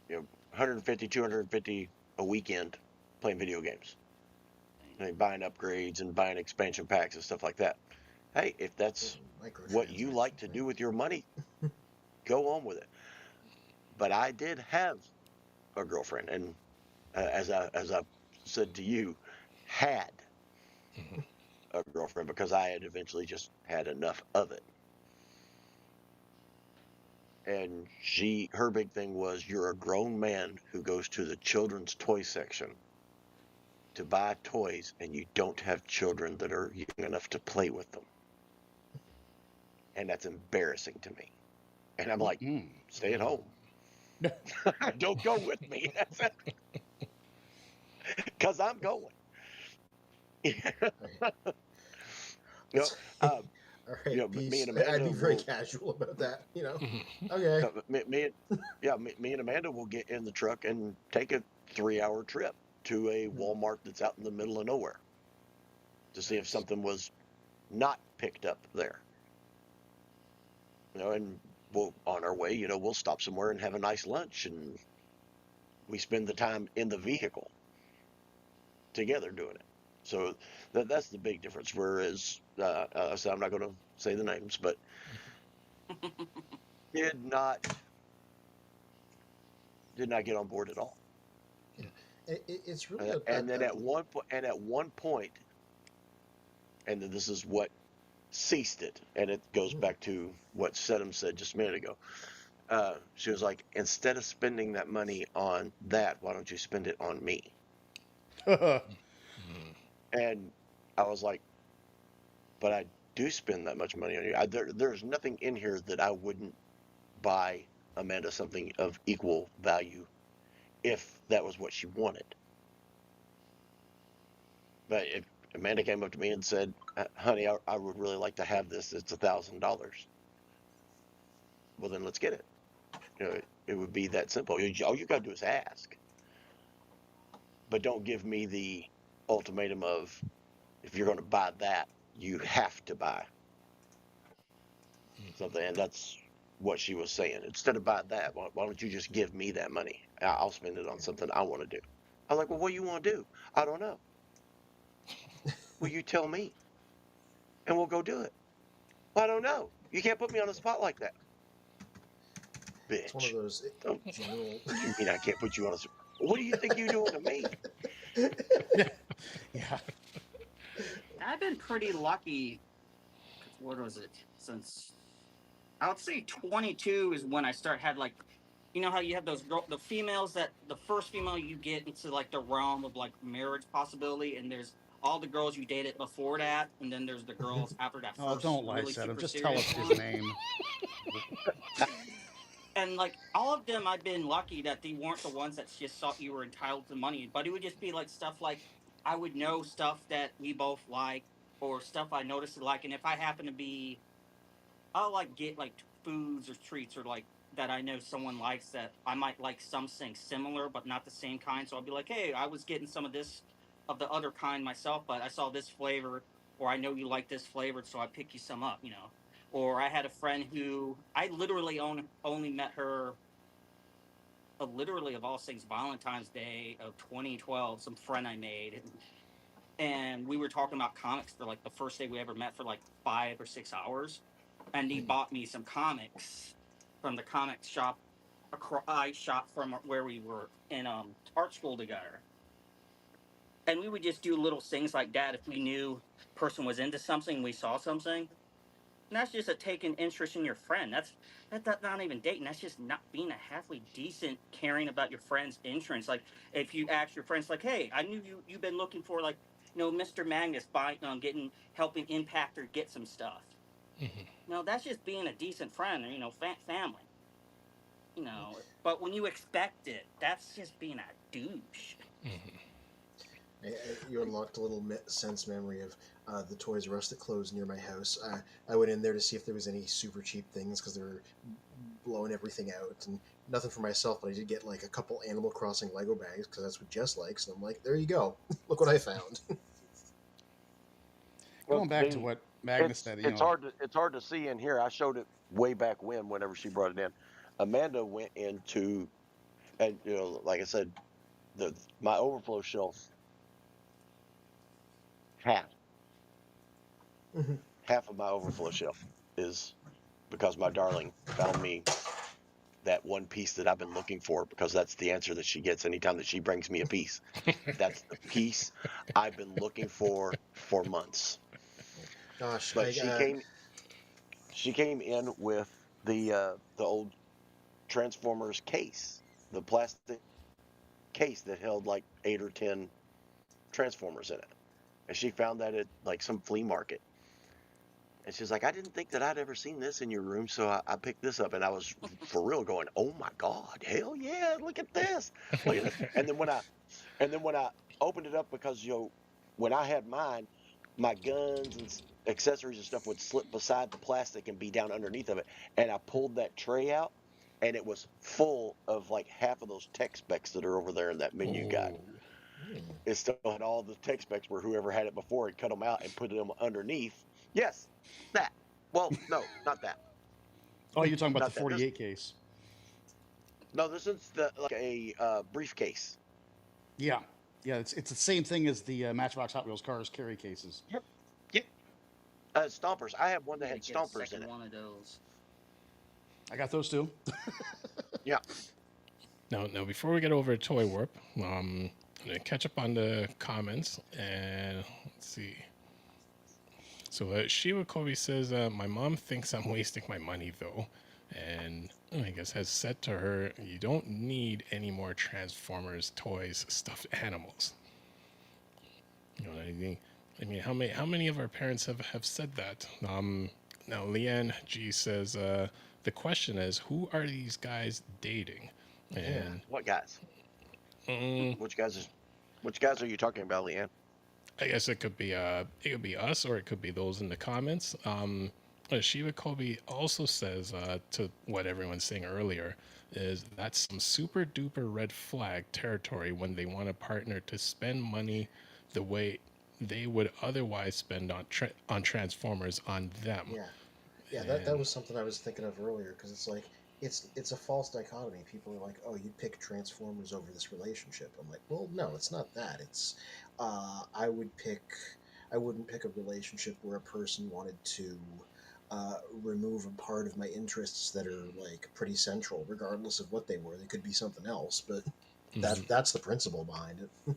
150, 250 a weekend playing video games. Buying upgrades and buying expansion packs and stuff like that. Hey, if that's what you like to do with your money, go on with it. But I did have a girlfriend, and as I said to you, had a girlfriend because I had eventually just had enough of it. And her big thing was, you're a grown man who goes to the children's toy section to buy toys, and you don't have children that are young enough to play with them. And that's embarrassing to me. And I'm like, stay at home. Don't go with me. Because I'm going. All right, peace. Me and Amanda I'd be very casual about that. Okay. Me and Amanda will get in the truck and take a 3-hour trip to a Walmart that's out in the middle of nowhere to see if something was not picked up there. And we'll, on our way, we'll stop somewhere and have a nice lunch, and we spend the time in the vehicle together doing it. So that's the big difference. Whereas, so I'm not going to say the names, but did not get on board at all. It's really and then at one point, and then this is what ceased it, and it goes back to what Sedum said just a minute ago. She was like, instead of spending that money on that, why don't you spend it on me? And I was like, but I do spend that much money on you. There's nothing in here that I wouldn't buy Amanda something of equal value if that was what she wanted. But if Amanda came up to me and said, honey, I would really like to have this. It's $1,000. Well, then let's get it. It would be that simple. All you got to do is ask. But don't give me the ultimatum of, if you're going to buy that, you have to buy. something, and that's what she was saying. Instead of buy that, why don't you just give me that money? I'll spend it on something I want to do. I was like, well, what do you want to do? I don't know. Well, you tell me, and we'll go do it. Well, I don't know. You can't put me on the spot like that, It's one of bitch. those Don't, general. what do you mean I can't put you on the spot? What do you think you're doing to me? Yeah. I've been pretty lucky. What was it? Since I would say 22 is when I had like, you know how you have the females that the first female you get into like the realm of like marriage possibility, and there's all the girls you dated before that, and then there's the girls after that Oh, first don't lie, really Seth. super Just tell serious us his one. name. And like all of them, I've been lucky that they weren't the ones that just thought you were entitled to money, but it would just be like stuff like I would know stuff that we both like or stuff I noticed to like, and if I happen to be, I'll like get like foods or treats or like that I know someone likes that I might like something similar but not the same kind. So I'll be like, hey, I was getting some of this of the other kind myself, but I saw this flavor, or I know you like this flavor, so I pick you some up, you know. Or I had a friend who I literally only met her, literally of all things, Valentine's Day of 2012. Some friend I made, and we were talking about comics for like the first day we ever met for like 5 or 6 hours, and he bought me some comics from the comic shop. I shop from where we were in art school together, and we would just do little things like that if we knew person was into something, we saw something. And that's just a taking interest in your friend. That's not even dating. That's just not being a halfway decent, caring about your friend's interests. Like if you ask your friends, like, "Hey, I knew you've been looking for like, Mr. Magnus buying, helping Impact or get some stuff." No, that's just being a decent friend, or family. But when you expect it, that's just being a douche. You unlocked a little sense memory of the Toys R Us that closed near my house. I went in there to see if there was any super cheap things because they were blowing everything out, and nothing for myself. But I did get like a couple Animal Crossing Lego bags because that's what Jess likes, and I'm like, there you go, look what I found. Going back to what Magnus said, it's hard to see in here. I showed it way back whenever she brought it in. Amanda went into, and like I said, my overflow shelf half Mhm. half of my overflow shelf is because my darling found me that one piece that I've been looking for, because that's the answer that she gets anytime that she brings me a piece. That's the piece I've been looking for months. Gosh, But she came in with the old Transformers case, the plastic case that held like 8 or 10 Transformers in it. And she found that at like some flea market. And she's like, I didn't think that I'd ever seen this in your room, so I picked this up. And I was for real going, oh my God, hell yeah, look at this. Look at this. And then when I opened it up, because when I had mine, my guns and accessories and stuff would slip beside the plastic and be down underneath of it. And I pulled that tray out, and it was full of like half of those tech specs that are over there in that menu guide. It still had all the tech specs where whoever had it before had cut them out and put them underneath. Yes, that. Well, no, not that. Oh, you're talking about Not the that. 48 case. No, this is like a briefcase. Yeah, yeah. It's the same thing as the Matchbox Hot Wheels cars carry cases. Yep. Yep. Stompers. I have one that had Get a stompers in second it. one of those. I got those too. Yeah. Now, before we get over to Toy Warp, I'm gonna catch up on the comments and let's see. So Shiva Kobe says, my mom thinks I'm wasting my money though, and I guess has said to her, you don't need any more Transformers toys, stuffed animals. I mean, how many of our parents have said that? Now Leanne G says, the question is, who are these guys dating? And What guys? Which guys are you talking about, Leanne? I guess it could be us, or it could be those in the comments. Shiva Kobe also says to what everyone's saying earlier is that's some super duper red flag territory when they want a partner to spend money the way they would otherwise spend on Transformers on them. Yeah. Yeah, that And was something I was thinking of earlier because it's like it's a false dichotomy. People are like, "Oh, you'd pick Transformers over this relationship." I'm like, "Well, no, it's not that. It's I would pick I wouldn't pick a relationship where a person wanted to remove a part of my interests that are like pretty central, regardless of what they were. They could be something else, but that's the principle behind it."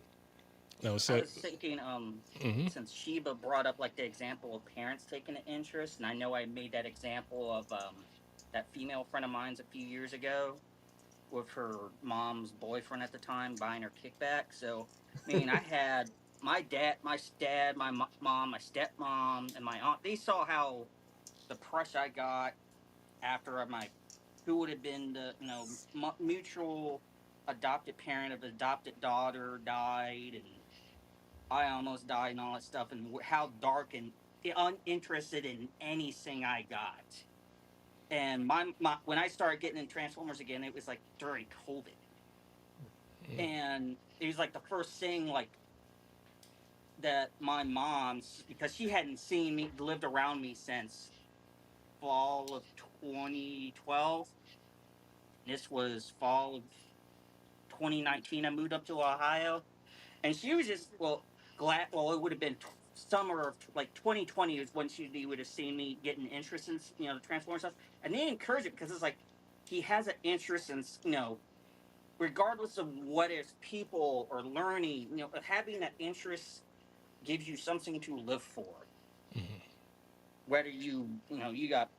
no, I so was thinking, mhm. since Sheba brought up like the example of parents taking an interest, and I know I made that example of that female friend of mine's a few years ago with her mom's boyfriend at the time buying her kickback. So, I mean, I had my dad, my mom, my stepmom, and my aunt. They saw how depressed I got after my who would have been the mutual adopted parent of adopted daughter died, and I almost died and all that stuff, and how dark and uninterested in anything I got. And my when I started getting in Transformers again, it was like during COVID, and it was like the first thing like that my mom's, because she hadn't seen me lived around me since fall of 2012. This was fall of 2019. I moved up to Ohio, and she was just glad. Well, it would have been summer of like 2020 is when she would have seen me getting interest in the Transformers stuff, and they encourage it because it's like he has an interest in regardless of what is people or learning, having that interest gives you something to live for. Whether you got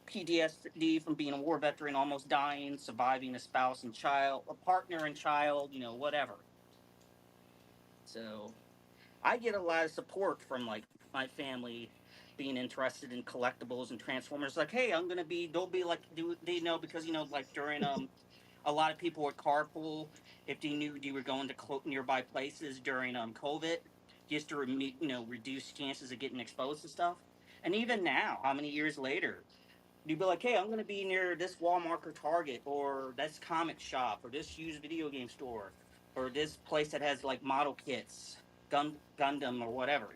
PTSD from being a war veteran, almost dying, surviving a spouse and child, a partner and child, whatever. So I get a lot of support from like my family being interested in collectibles and Transformers. Like, hey, they'll be like, do they know because like during a lot of people would carpool if they knew you were going to nearby places during COVID, just to reduce chances of getting exposed to stuff. And even now, how many years later, you'd be like, hey, I'm going to be near this Walmart or Target or this comic shop or this used video game store or this place that has like model kits, Gundam or whatever.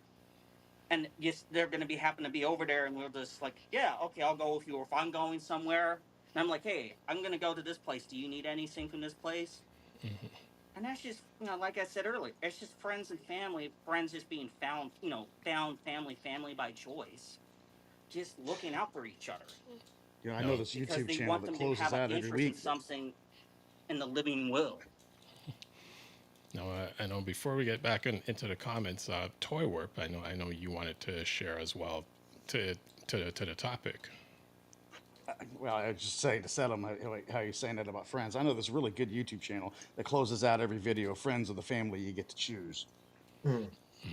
And yes, they're going to be happen to be over there, and we're just like, yeah, okay, I'll go with you. Or if I'm going somewhere, and I'm like, hey, I'm going to go to this place. Do you need anything from this place? And that's just, like I said earlier, it's just friends and family, friends just being found family by choice, just looking out for each other I No, know this because YouTube they channel want that them to closes have an out every interest in week. something in the living will. no, I know. Before we get back into the comments, Toy Warp, I know you wanted to share as well to the topic. Well, I was just saying to set them how you're saying that about friends. I know this really good YouTube channel that closes out every video. Friends of the family you get to choose. Hmm.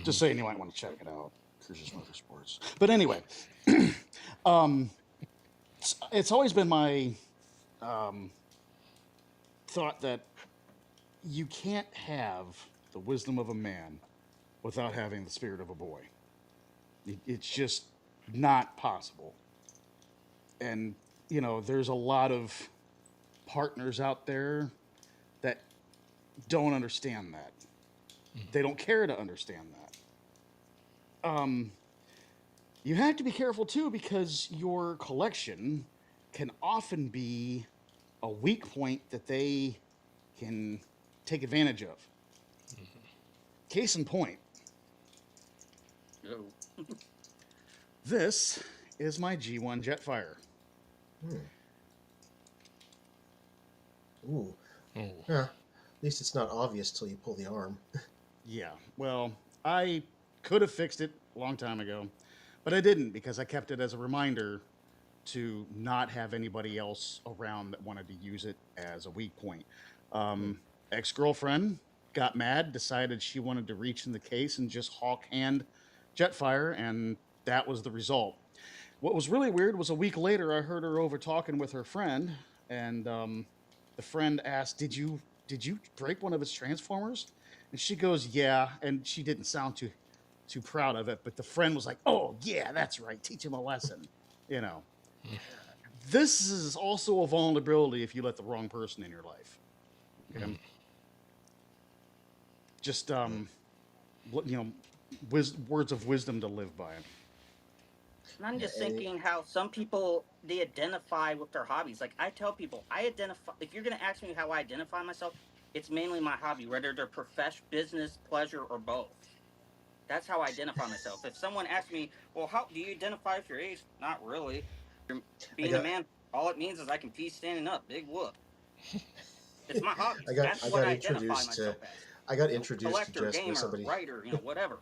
Just saying you might want to check it out. Cruises Motorsports. But anyway, it's always been my thought that you can't have the wisdom of a man without having the spirit of a boy. It's just not possible. And, there's a lot of partners out there that don't understand that. They don't care to understand that. You have to be careful too because your collection can often be a weak point that they can take advantage of. Case in point, No. this is my G1 Jetfire. Ooh. Oh, Huh. At least it's not obvious till you pull the arm. Yeah, well, I could have fixed it a long time ago, but I didn't because I kept it as a reminder to not have anybody else around that wanted to use it as a weak point. Ex-girlfriend got mad, decided she wanted to reach in the case and just hawk hand Jetfire, and that was the result. What was really weird was a week later, I heard her over talking with her friend, and the friend asked, "Did you break one of his transformers?" And she goes, "Yeah," and she didn't sound too proud of it. But the friend was like, "Oh yeah, that's right. Teach him a lesson." This is also a vulnerability if you let the wrong person in your life. Okay? Just words of wisdom to live by. And I'm Yeah, just thinking how some people, they identify with their hobbies. Like I tell people, I identify. If you're gonna ask me how I identify myself, it's mainly my hobby, whether they're profession, business, pleasure, or both. That's how I identify myself. If someone asks me, "Well, how do you identify with your age?" Not really. I Being a got man, all it means is I can pee standing up. Big whoop. It's my I hobbies. got That's I what got I identify introduced to myself as. I got introduced to Collector, Jessica. gamer, writer, whatever.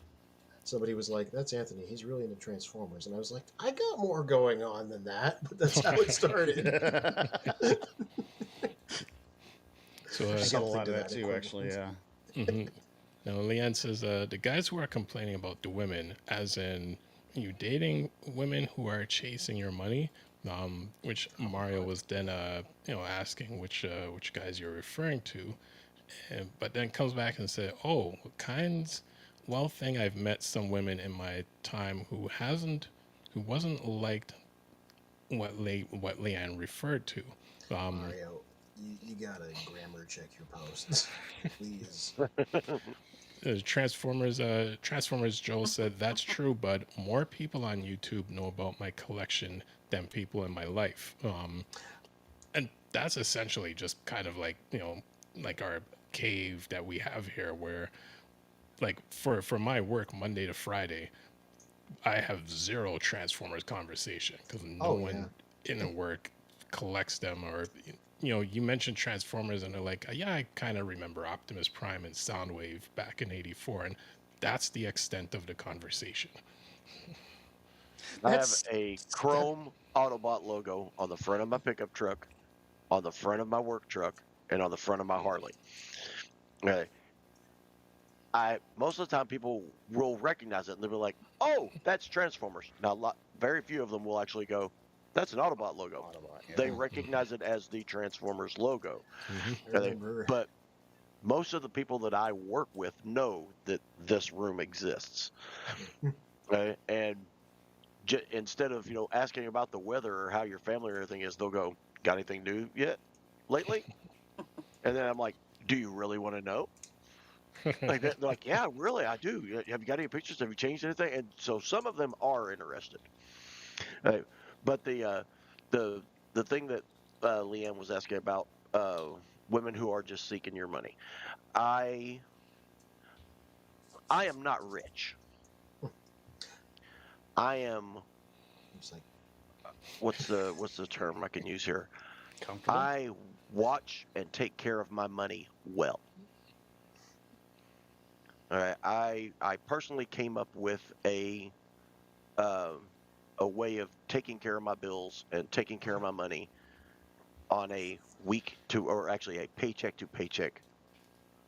Somebody was like, "That's Anthony. He's really into Transformers," and I was like, "I got more going on than that," but that's how it started. So, I get a Something lot to of that that too, actually. equivalent. Yeah. mhm. Now, Leanne says the guys who are complaining about the women, as in you dating women who are chasing your money, which Mario was then asking which guys you're referring to, but then comes back and said, "Oh, what kinds? Well, thing I've met some women in my time who wasn't liked what Leanne referred to." Um, Mario, you gotta grammar check your posts, please. Transformers Joel said that's true, but more people on YouTube know about my collection than people in my life. And that's essentially just kind of like like our cave that we have here, where like for my work Monday to Friday, I have zero Transformers conversation because no Oh yeah, one in the work collects them. Or you mentioned Transformers and they're like, yeah, I kind of remember Optimus Prime and Soundwave back in '84, and that's the extent of the conversation. I have That's a that. chrome Autobot logo on the front of my pickup truck, on the front of my work truck, and on the front of my Harley. Okay. I most of the time people will recognize it and they'll be like, "Oh, that's Transformers." Now, very few of them will actually go, "That's an Autobot logo." Autobot. They Yeah. recognize it as the Transformers logo. Hmm. I remember. But most of the people that I work with know that this room exists. And instead of asking about the weather or how your family or everything is, they'll go, "Got anything new yet lately?" And then I'm like, "Do you really want to know?" Like that, they're like, "Yeah, really, I do. Have you got any pictures? Have you changed anything?" And so some of them are interested. Uh, but the the thing that Leanne was asking about, women who are just seeking your money. I I am not rich. I am, It's like, what's the term I can use here? Comfortable. I watch and take care of my money well. All right. I personally came up with um a way of taking care of my bills and taking care of my money on a week to, or actually a paycheck to paycheck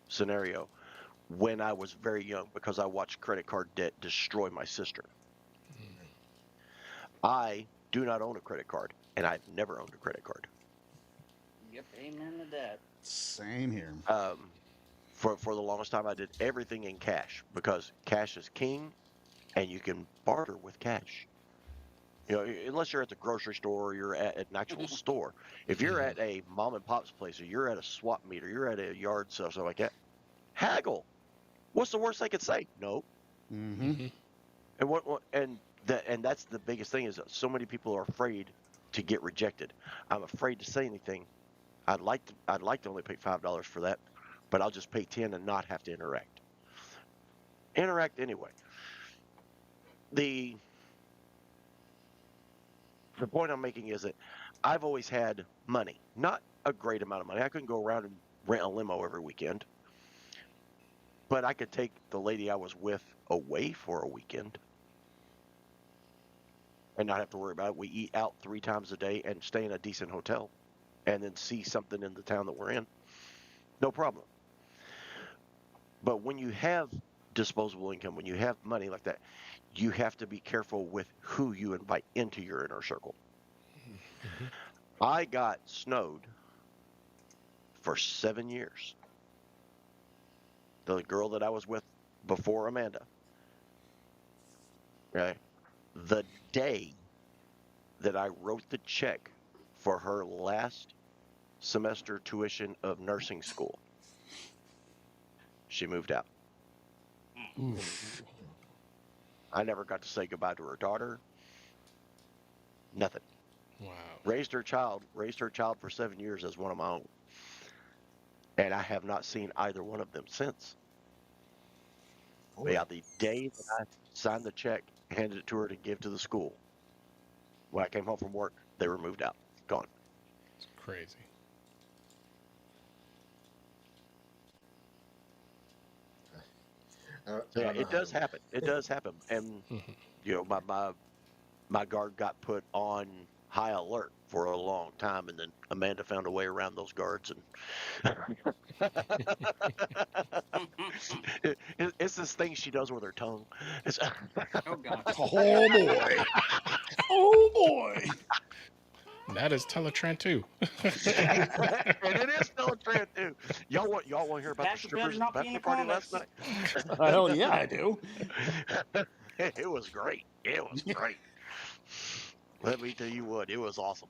scenario when I was very young, because I watched credit card debt destroy my sister. I do not own a credit card, and I've never owned a credit card. Yep, amen to that. Same here. For the longest time, I did everything in cash because cash is king, and you can barter with cash. Unless you're at the grocery store or you're at an actual store. If you're at a mom and pop's place, or you're at a swap meet, or you're at a yard sale, something like that, haggle. What's the worst they could say? No. Mm-hmm. Hmm. And that's the biggest thing, is that so many people are afraid to get rejected. I'm afraid to say anything. I'd like to only pay $5 for that, but I'll just pay 10 and not have to interact. Interact anyway. The the point I'm making is that I've always had money, not a great amount of money. I couldn't go around and rent a limo every weekend, but I could take the lady I was with away for a weekend and not have to worry about it. We eat out 3 times a day and stay in a decent hotel and then see something in the town that we're in. No problem. But when you have disposable income, when you have money like that, you have to be careful with who you invite into your inner circle. Hmm. I got snowed for 7 years. The girl that I was with before Amanda, right? The day that I wrote the check for her last semester tuition of nursing school, she moved out. Oof. I never got to say goodbye to her daughter. Nothing. Wow. Raised her child for 7 years as one of my own. And I have not seen either one of them since. But yeah, the day that I signed the check, handed it to her to give to the school, when I came home from work, they were moved out. Gone. It's crazy. So yeah, it does happen. It does happen. And you know, my guard got put on high alert for a long time, and then Amanda found a way around those guards, and it's this thing she does with her tongue. Oh god. Oh boy. Oh boy. That is Teletran too. And it is still a trend too. Y'all want to hear about That the better strippers at the not be in bachelor the party last comments. night? Hell yeah, I do. It was great. It was great. Let me tell you what, it was awesome.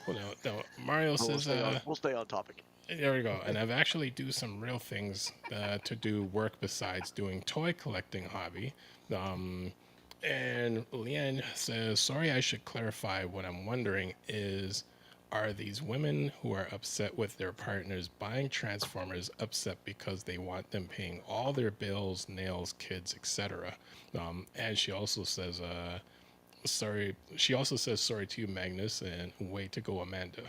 Well, no, Mario says, We'll stay on topic. there we go. And I've actually do some real things to do work besides doing toy collecting hobby. And Leanne says, sorry, I should clarify. What I'm wondering is, are these women who are upset with their partners buying Transformers upset because they want them paying all their bills, nails, kids, etc.? And she also says, sorry. She also says sorry to you, Magnus, and way to go, Amanda.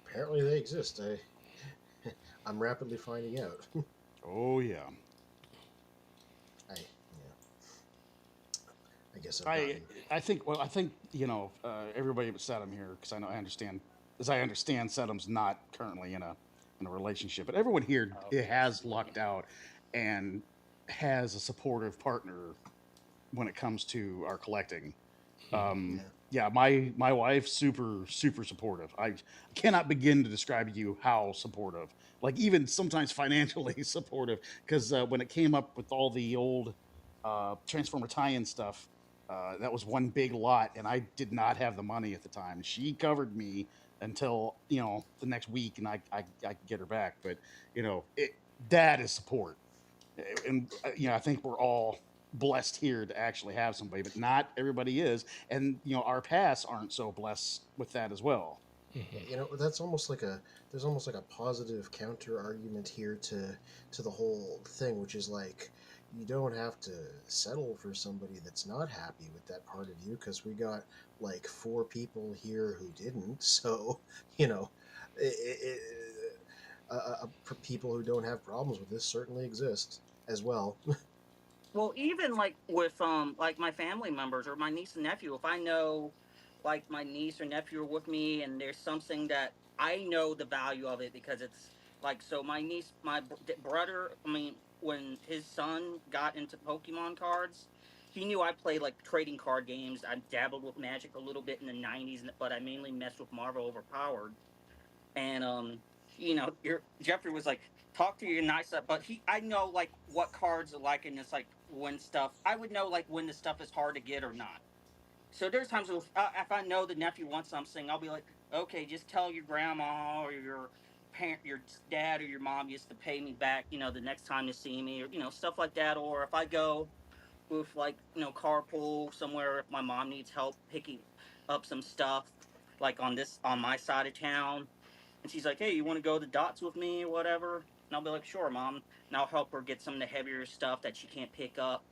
Apparently they exist. I'm rapidly finding out. Oh yeah. I guess I think you know everybody but Saddam here, because I understand Saddam's not currently in a relationship, but everyone here has lucked out and has a supportive partner when it comes to our collecting. Yeah, my wife super supportive. I cannot begin to describe to you how supportive, like even sometimes financially supportive, because when it came up with all the old Transformer tie-in stuff, that was one big lot, and I did not have the money at the time. She covered me until the next week, and I could get her back. But that is support, and I think we're all blessed here to actually have somebody, but not everybody is, and our paths aren't so blessed with that as well. That's almost like there's almost like a positive counter argument here to the whole thing, which is like, you don't have to settle for somebody that's not happy with that part of you, because we got like 4 people here who didn't. So people who don't have problems with this certainly exist as well. Well, even like with like my family members or my niece and nephew, if I know like my niece or nephew are with me and there's something that I know the value of it, because it's like, so my niece, my brother, I mean, when his son got into Pokemon cards, he knew I played like trading card games. I dabbled with Magic a little bit in the 90s, but I mainly messed with Marvel Overpowered. And your Jeffrey was like, talk to your nice stuff, but I know like what cards are like, and it's like when stuff, I would know like when the stuff is hard to get or not. So there's times if I know the nephew wants something, I'll be like, okay, just tell your grandma or your parent, your dad or your mom used to pay me back, the next time you see me, or stuff like that. Or if I go with like carpool somewhere, if my mom needs help picking up some stuff, like on my side of town, and she's like, hey, you want to go to Dots with me or whatever? And I'll be like, sure, Mom. And I'll help her get some of the heavier stuff that she can't pick up.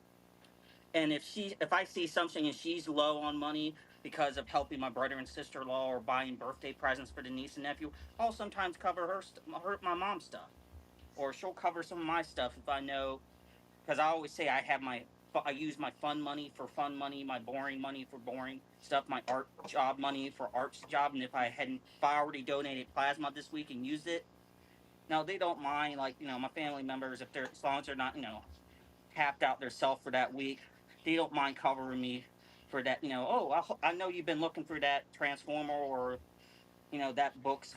And if I see something and she's low on money because of helping my brother and sister-in-law or buying birthday presents for the niece and nephew, I'll sometimes cover my mom's stuff. Or she'll cover some of my stuff if I know, because I always say I use my fun money for fun money, my boring money for boring stuff, my art job money for art job. And if I already donated plasma this week and used it, now they don't mind, like, my family members, if they're, as long as they're not, tapped out their self for that week, they don't mind covering me for that. I know you've been looking for that transformer, or that book's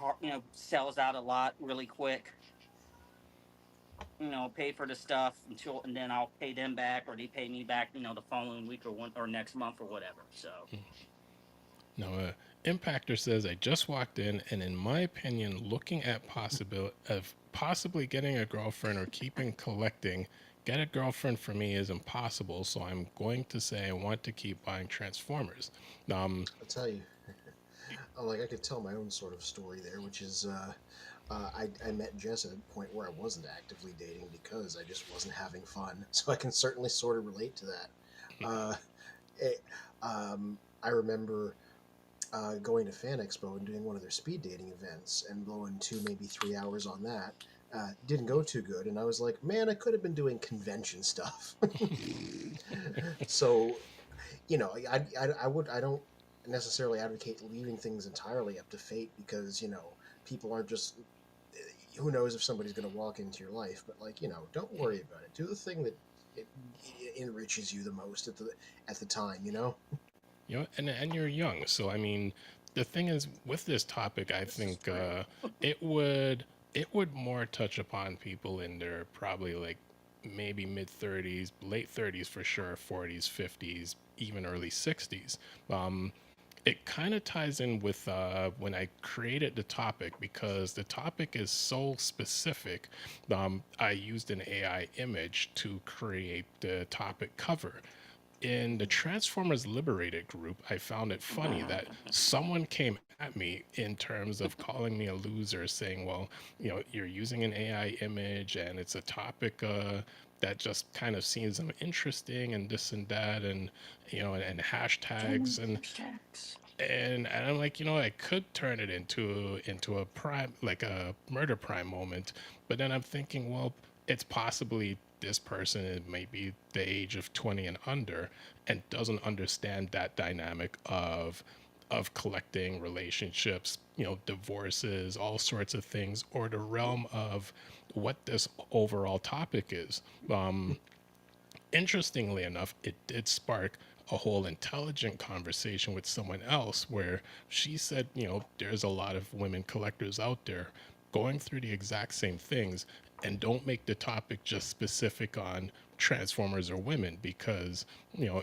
sells out a lot really quick. Pay for the stuff and then I'll pay them back, or they pay me back, the following week or next month or whatever. So. Now, Impactor says, I just walked in my opinion, looking at possibly getting a girlfriend or keeping collecting get a girlfriend for me is impossible, so I'm going to say I want to keep buying Transformers. Um, I'll tell you, like I could tell my own sort of story there, which is I met Jess at a point where I wasn't actively dating because I just wasn't having fun. So I can certainly sort of relate to that. Uh, it, I remember going to Fan Expo and doing one of their speed dating events and blowing 2 maybe 3 hours on that. Didn't go too good, and I was like, man, I could have been doing convention stuff. So, I don't necessarily advocate leaving things entirely up to fate because people aren't just. Who knows if somebody's going to walk into your life? But don't worry about it. Do the thing that it enriches you the most at the time. and you're young, so I mean, the thing is with this topic, I think it would more touch upon people in their probably like maybe mid 30s, late 30s for sure, 40s, 50s, even early 60s. It kind of ties in with when I created the topic because the topic is so specific. I used an AI image to create the topic cover. In the Transformers Liberated group, I found it funny that someone came at me in terms of calling me a loser, saying, well, you're using an AI image and it's a topic that just kind of seems interesting and this and that and hashtags and I'm like, I could turn it into a prime, like a murder prime moment, but then I'm thinking, well, it's possibly this person is maybe the age of 20 and under and doesn't understand that dynamic of collecting relationships, divorces, all sorts of things, or the realm of what this overall topic is. Interestingly enough, it did spark a whole intelligent conversation with someone else where she said, there's a lot of women collectors out there going through the exact same things and don't make the topic just specific on Transformers or women because,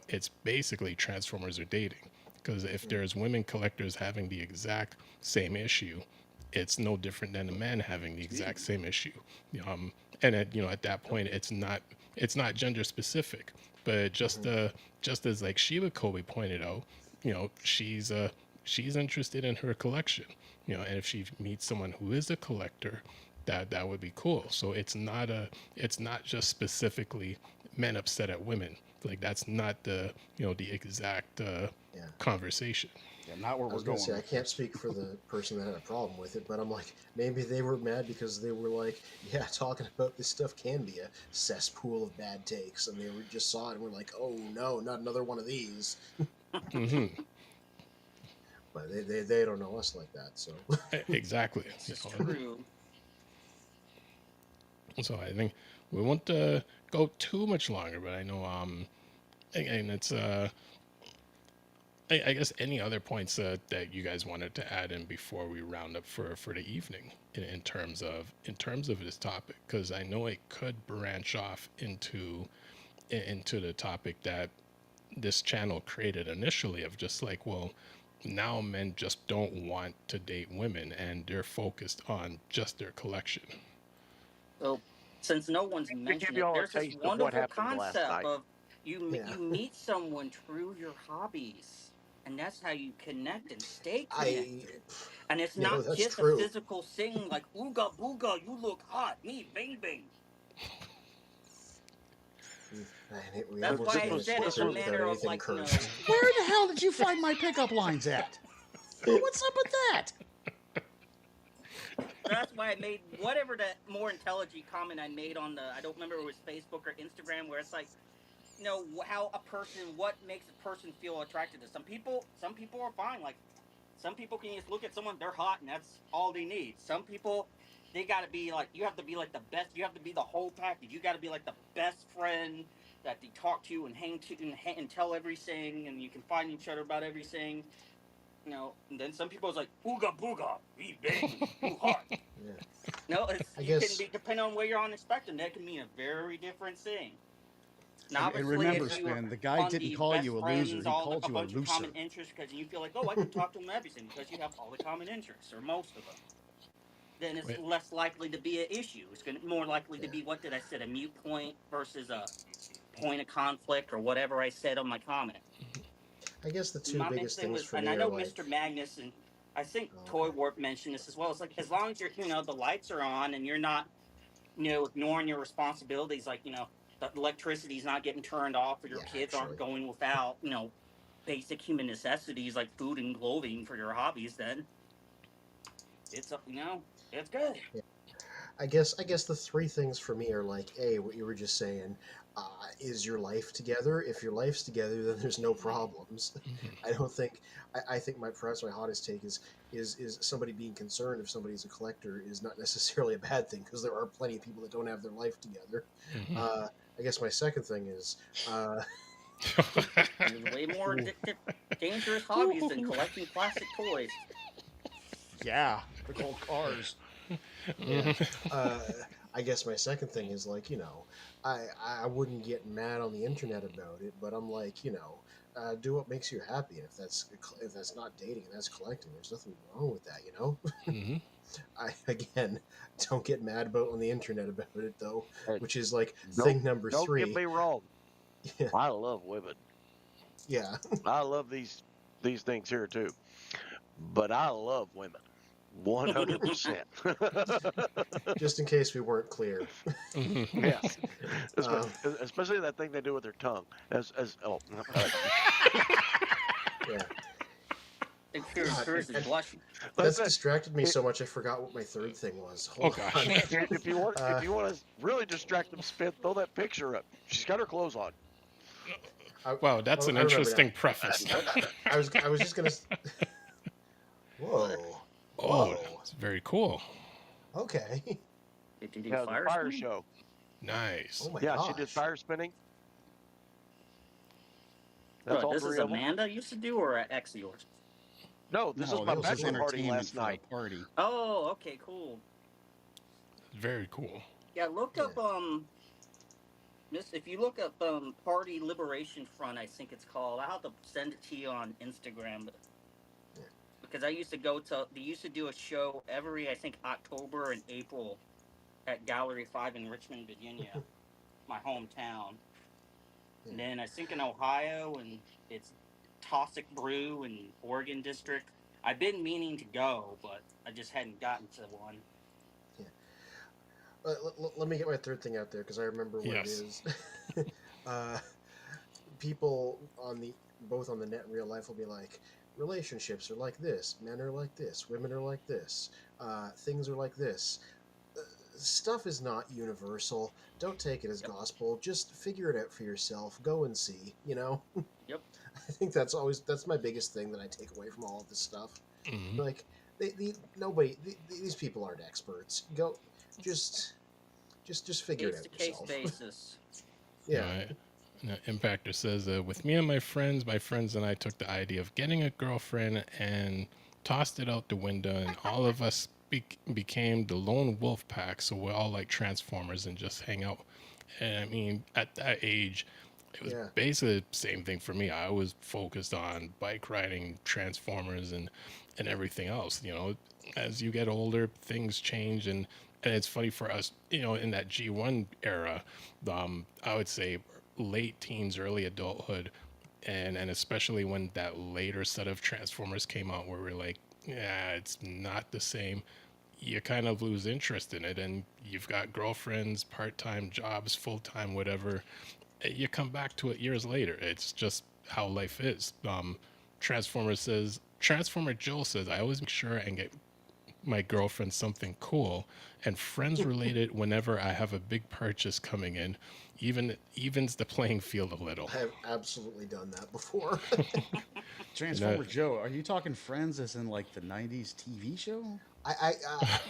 it's basically Transformers are dating. Because if there's women collectors having the exact same issue, it's no different than a man having the exact same issue. And at that point, it's not gender specific, but just as like Sheila Kobe pointed out, she's interested in her collection, and if she meets someone who is a collector, that would be cool. So it's not just specifically men upset at women. Like that's not the exact conversation. Yeah, not where I we're was going going. to say I can't speak for the person that had a problem with it, but I'm like maybe they were mad because they were like, yeah, talking about this stuff can be a cesspool of bad takes, and they were just saw it and were like, oh no, not another one of these. Hmm. But they don't know us like that, so Exactly. This is true. So I think we won't go too much longer, but I know and it's I guess any other points that you guys wanted to add in before we round up for the evening in terms of this topic, because I know it could branch off into the topic that this channel created initially of just like, well, now men just don't want to date women and they're focused on just their collection. So, since no one's To give mentioned you it, all a there's this taste of what wonderful happened last concept night. of you Yeah. meet someone through your hobbies, and that's how you connect and stay connected. And it's not that's just true. a physical thing like ooga booga, you look hot, me bang bang. That's This why I was- said it's this a was- manner of like, Where the hell did you find my pickup lines at? What's up with that? that's why I made whatever that more intelligent comment I made on the, I don't remember if it was Facebook or Instagram, where it's like, how a person, what makes a person feel attracted to some people are fine. Like, some people can just look at someone, they're hot, and that's all they need. Some people, they gotta be like, you have to be like the best, you have to be the whole package. You gotta be like the best friend that they talk to and hang to and tell everything, and you can find each other about everything. And then some people is like, ooga booga, we bang, you hot. Yeah. No, it's, I you guess- can be, depending on where you're on the spectrum, that can mean a very different thing. Now, And obviously, remember, if you Span, were the guy on didn't the call best you a friends, loser. He all called a you a bunch of looser. common interests, because you feel like, oh, I can talk to them everything because you have all the common interests, or most of them. then it's Wait. less likely to be an issue. It's going to more likely to Yeah. be, what did I say, a mute point versus a point of conflict or whatever I said on my comment. I guess the two My main biggest thing things was, for and me I are know like, Mr. Magnus and I think oh, Toy okay. Warp mentioned this as well. It's like, as long as you're, the lights are on and you're not, ignoring your responsibilities, like, the electricity's not getting turned off or your Yeah, kids aren't actually. going without, basic human necessities like food and clothing for your hobbies, then it's, it's good. Yeah. I guess the three things for me are like, A, what you were just saying, is your life together? If your life's together, then there's no problems. I don't think. I think perhaps my hottest take is somebody being concerned if somebody's a collector is not necessarily a bad thing, because there are plenty of people that don't have their life together. Mhm. I guess my second thing is, There's way more Ooh. addictive, dangerous hobbies than collecting plastic toys. Yeah, they're called cars. Yeah. I guess my second thing is like, I wouldn't get mad on the internet about it, but I'm like, do what makes you happy. If that's not dating and that's collecting, there's nothing wrong with that, Mhm. I again don't get mad about on the internet about it though, Hey, which is like Don't, thing number don't get 3. me wrong. Yeah. I love women. Yeah. I love these things here too. But I love women. 100%. Just in case we weren't clear. Yes. Um, Especially that thing they do with their tongue. yeah. And Cruz is and blushing. that's Listen, distracted me so much I forgot what my third thing was. Hold Oh, on. gosh. if you want to really distract them, Spit, throw that picture up. She's got her clothes on. Wow, that's an I remember interesting now. preface. I was just gonna. Whoa. Oh, Whoa. it's very cool. Okay. Did you do Yeah, the fire fire spinning? show. Nice. Oh my Yeah, gosh. she did fire spinning. That's What, all this is three of them. Amanda used to do, or an ex of yours? No, this No, is my that was his bachelor party entertainment last for night. the party. Oh, okay, cool. Very cool. Yeah, look up if you look up Party Liberation Front, I think it's called. I'll have to send it to you on Instagram, but because they used to do a show every, I think, October and April at Gallery 5 in Richmond, Virginia, my hometown. And then I think in Ohio, and it's Tossic Brew in Oregon District. I've been meaning to go, but I just hadn't gotten to one. Let me get my third thing out there because I remember what Yes. it is. People both on the net and real life will be like, relationships are like this, men are like this, women are like this, things are like this. Stuff is not universal. Don't take it as gospel. Just figure it out for yourself. Go and see. Yep. I think that's my biggest thing that I take away from all of this stuff. Mhm. Like, these people aren't experts. Go, just figure it Case out to case yourself. basis. Yeah. Right. Now, Impactor says, with me and my friends and I took the idea of getting a girlfriend and tossed it out the window, and all of us became the lone wolf pack. So we're all like Transformers and just hang out. And I mean, at that age, it was Yeah. basically the same thing for me. I was focused on bike riding, Transformers, and everything else. As you get older, things change, and it's funny for us, in that G1 era, I would say late teens, early adulthood, and especially when that later set of Transformers came out, where we're like, yeah, it's not the same. You kind of lose interest in it, and you've got girlfriends, part-time jobs, full-time, whatever. You come back to it years later. It's just how life is. Transformer Joel says, I always make sure and get my girlfriend something cool and friends related whenever I have a big purchase coming in. Evens the playing field a little. I have absolutely done that before. Transformer Joe, are you talking Friends as in like the 90s TV show? I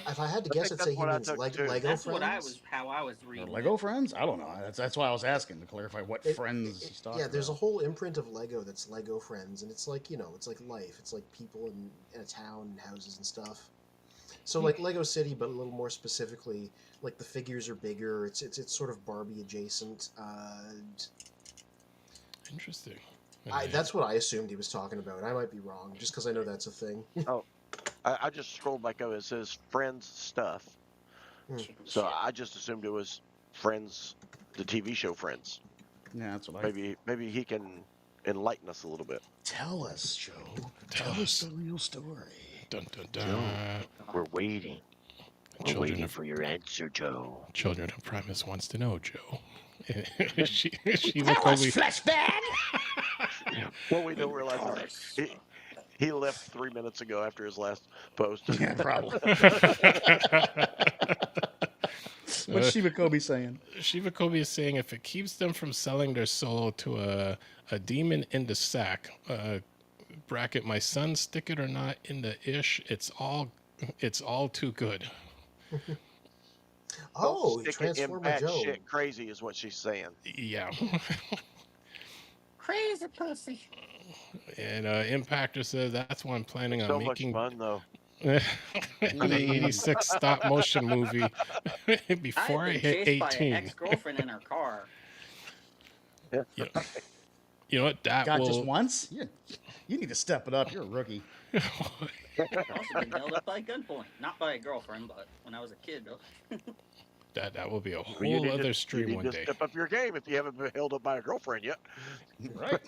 if I had to guess, think I'd say that's he what I means took, Lego too. Friends. That's how I was Or reading. Lego Friends? I don't know. That's why I was asking to clarify what Friends he's talking Yeah, there's a about. whole imprint of Lego that's Lego Friends, and it's like it's like life. It's like people in a town and houses and stuff. So like Lego City, but a little more specifically, like the figures are bigger. It's sort of Barbie adjacent. Interesting. That's what I assumed he was talking about. I might be wrong, just because I know that's a thing. Oh, I just scrolled back over. It says Friends stuff. So I just assumed it was Friends, the TV show Friends. Yeah, that's what I. Maybe he can enlighten us a little bit. Tell us, Joe. Tell Tell us. us the real story. Dun dun dun. We're waiting. We're waiting for your answer, Joe. Children of Primus wants to know, Joe. Shiva Tell us, Kobe. Fleshbag! What we don't realize is he left 3 minutes ago after his last post. Yeah, probably. What's Shiva Kobe saying? Shiva Kobe is saying if it keeps them from selling their soul to a demon in the sack, bracket my son, stick it or not in the ish, it's all too good. Oh, Stick it in Transformer bad Joe. shit crazy is what she's saying. Yeah. Crazy pussy. And Impactor says that's what I'm planning on So making. much fun though. The 86 stop motion movie before I I've been hit chased by an 18. ex-girlfriend in her car. You know what? That God, will. just once? You need to step it up. You're a rookie. I've also been held up by gunpoint. Not by a girlfriend, but when I was a kid, though. That will be a You whole need other to- stream you one need to day. step up your game if you haven't been held up by a girlfriend yet. Right.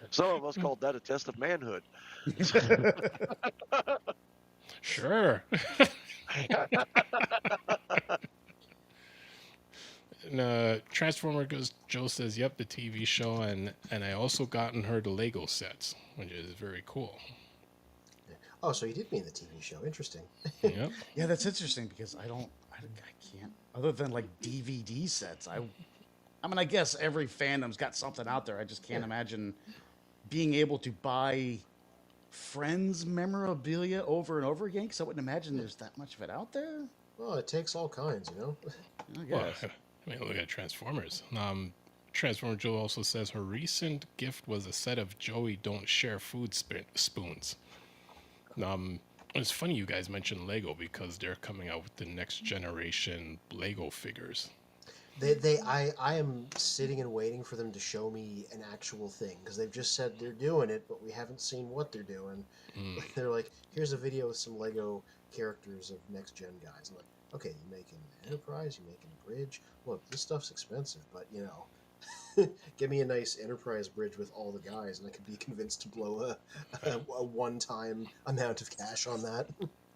Some of us called that a test of manhood. Sure. And Transformer Joe says, "Yep, the TV show, and I also gotten her the Lego sets, which is very cool." Oh, so you did mean the TV show. Interesting. Yep. Yeah, that's interesting because I can't, other than like DVD sets. I mean, I guess every fandom's got something out there. I just can't imagine being able to buy Friends memorabilia over and over again, because I wouldn't imagine there's that much of it out there. Well, it takes all kinds, you know. I Well, guess. I mean, look at Transformers. Transformer Joe also says her recent gift was a set of Joey Don't Share food spoons. It's funny you guys mentioned Lego because they're coming out with the next generation Lego figures. I am sitting and waiting for them to show me an actual thing because they've just said they're doing it, but we haven't seen what they're doing. They're like, here's a video with some Lego characters of next gen guys. I'm like, okay, you making Enterprise, you making Bridge. Look, this stuff's expensive, but you know, give me a nice Enterprise bridge with all the guys, and I could be convinced to blow a one-time amount of cash on that.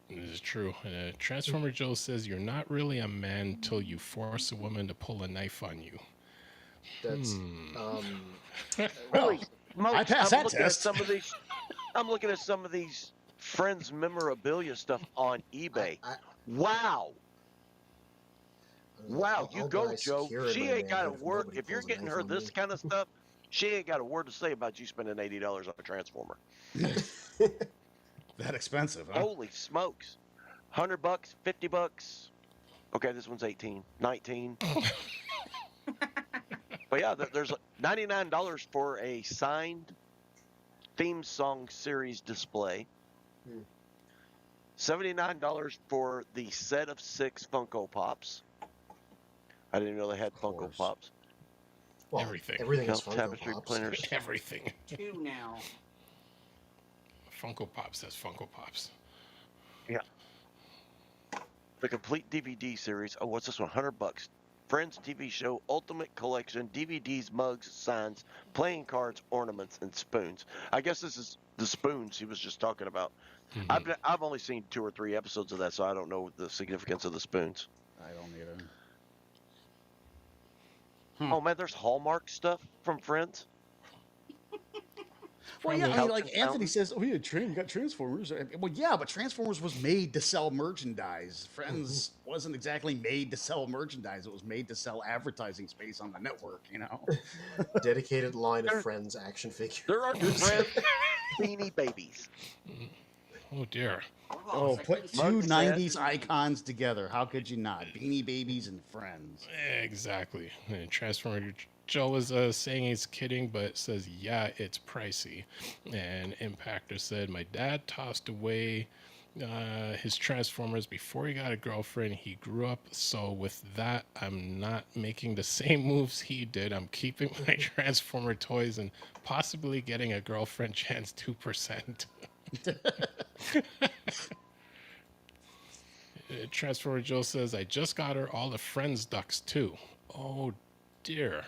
This is true. Transformer Joe says you're not really a man till you force a woman to pull a knife on you. That's Holy smokes, I passed that looking at test. some of these. I'm looking at some of these Friends memorabilia stuff on eBay. Wow. Wow, you I'll go, buy Joe. Security, She ain't man, got a if word. nobody If you're pulls a getting knife her on this me. kind of stuff, she ain't got a word to say about you spending $80 on a Transformer. That expensive, huh? Holy smokes. $100, $50. Okay, this one's 18, 19. But yeah, there's $99 for a signed theme song series display. $79 for the set of 6 Funko Pops. I didn't know they had Funko course. Pops. Well, Everything. Everything is Count Funko tapestry Pops. planners. Everything. 2 now. Funko Pop says Funko Pops. Yeah. The complete DVD series. Oh, what's this one? $100. Friends TV show, Ultimate Collection, DVDs, mugs, signs, playing cards, ornaments, and spoons. I guess this is the spoons he was just talking about. I've only seen 2 or 3 episodes of that, so I don't know the significance of the spoons. I don't either. Oh man, there's Hallmark stuff from Friends. Well, yeah, I mean, Couch like and Anthony fountain. says, oh, you got Transformers. Well, yeah, but Transformers was made to sell merchandise. Friends wasn't exactly made to sell merchandise. It was made to sell advertising space on the network, you know? Dedicated line of Friends action figures. There are Friends Beanie Babies. Oh dear. Oh, I put couldn't two say- 90s icons together. How could you not? Beanie Babies and Friends. Exactly. And Transformer Joe was saying he's kidding, but says, yeah, it's pricey. And Impactor said, my dad tossed away his Transformers before he got a girlfriend. He grew up, so with that, I'm not making the same moves he did. I'm keeping my Transformer toys and possibly getting a girlfriend chance 2%. Transformer Joe says, I just got her all the friends ducks too. Oh dear.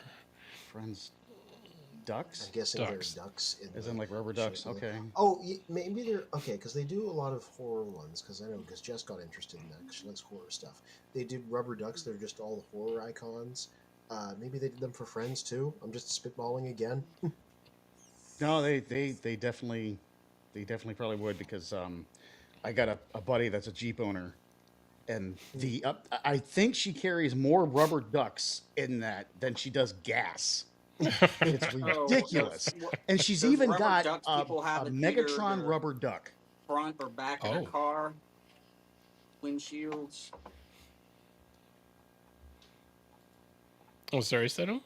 Friends, I'm ducks, guessing Ducks. they're ducks. as in like rubber ducks. shape of the- Okay. Oh, maybe they're okay because they do a lot of horror ones. Because I know because Jess got interested in that because she likes horror stuff. They did rubber ducks. They're just all the horror icons. Maybe they did them for friends too. I'm just spitballing again. No, they definitely probably would because I got a buddy that's a Jeep owner, and the I think she carries more rubber ducks in that than she does gas. It's Oh, ridiculous. And she's those even rubber got ducks a people have in Megatron either rubber duck. front or back of Oh. the car windshields. Oh, sorry, Seto?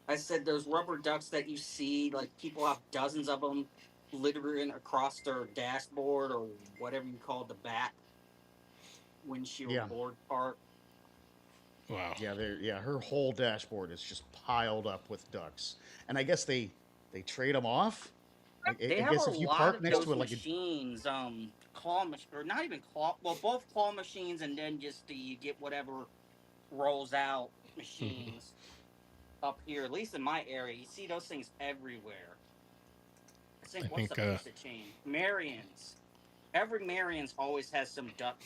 I said those rubber ducks that you see, like people have dozens of them littering across their dashboard or whatever you call the back windshield Yeah. board part. Wow. Yeah, her whole dashboard is just piled up with ducks. And I guess they trade them off. I They have guess a if you lot park of next those to it, like machines, claw or not even claw, well, both claw machines and then just you get whatever rolls out machines up here. At least in my area, you see those things everywhere. I think what's the pizza chain? Marion's. Every Marion's always has some duck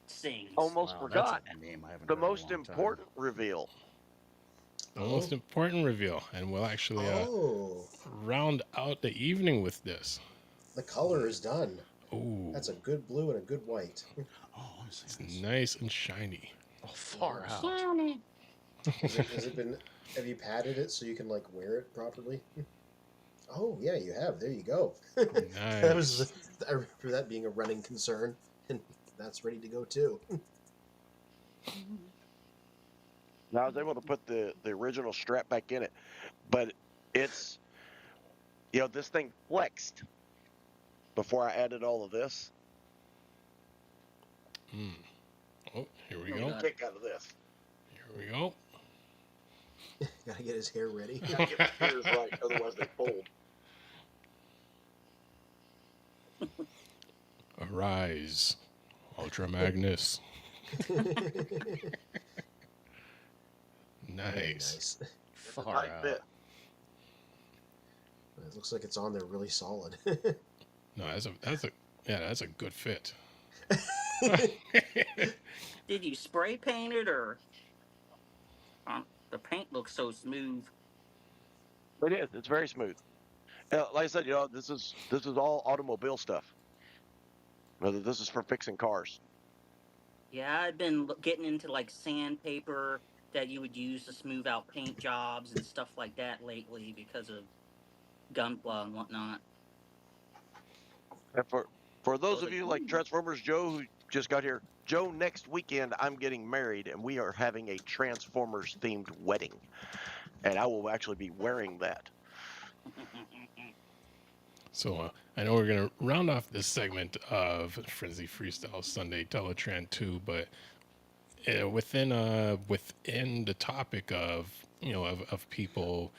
sings. Almost wow, forgot. that's a name I haven't The heard in a most long time. important reveal. The most important reveal, and we'll actually Oh, round out the evening with this. the color is done. Oh, That's a good blue and a good white. Oh, I see it's this. nice and shiny. Oh, far out. Has it been? Have you padded it so you can like wear it properly? Oh yeah, you have. There you go. That was. I remember that being a running concern, and that's ready to go too. Now I was able to put the original strap back in it, but it's, this thing flexed before I added all of this. Oh, here we Oh, go. God. Kick out of this. Here we go. Gotta get his hair ready. Gotta get my ears right, otherwise they fold. Arise, Ultra Magnus. Very Nice. nice. Far Tight out. fit. It looks like it's on there really solid. No, that's a good fit. Did you spray paint it or? The paint looks so smooth. It is. It's very smooth. Like I said, this is all automobile stuff. Whether this is for fixing cars. Yeah, I've been getting into like sandpaper that you would use to smooth out paint jobs and stuff like that lately because of gunpla and whatnot. And for those of you like Transformers Joe who just got here, Joe, next weekend I'm getting married and we are having a Transformers themed wedding. And I will actually be wearing that. So I know we're going to round off this segment of Frenzy Freestyle Sunday Teletran 2, but within the topic of of people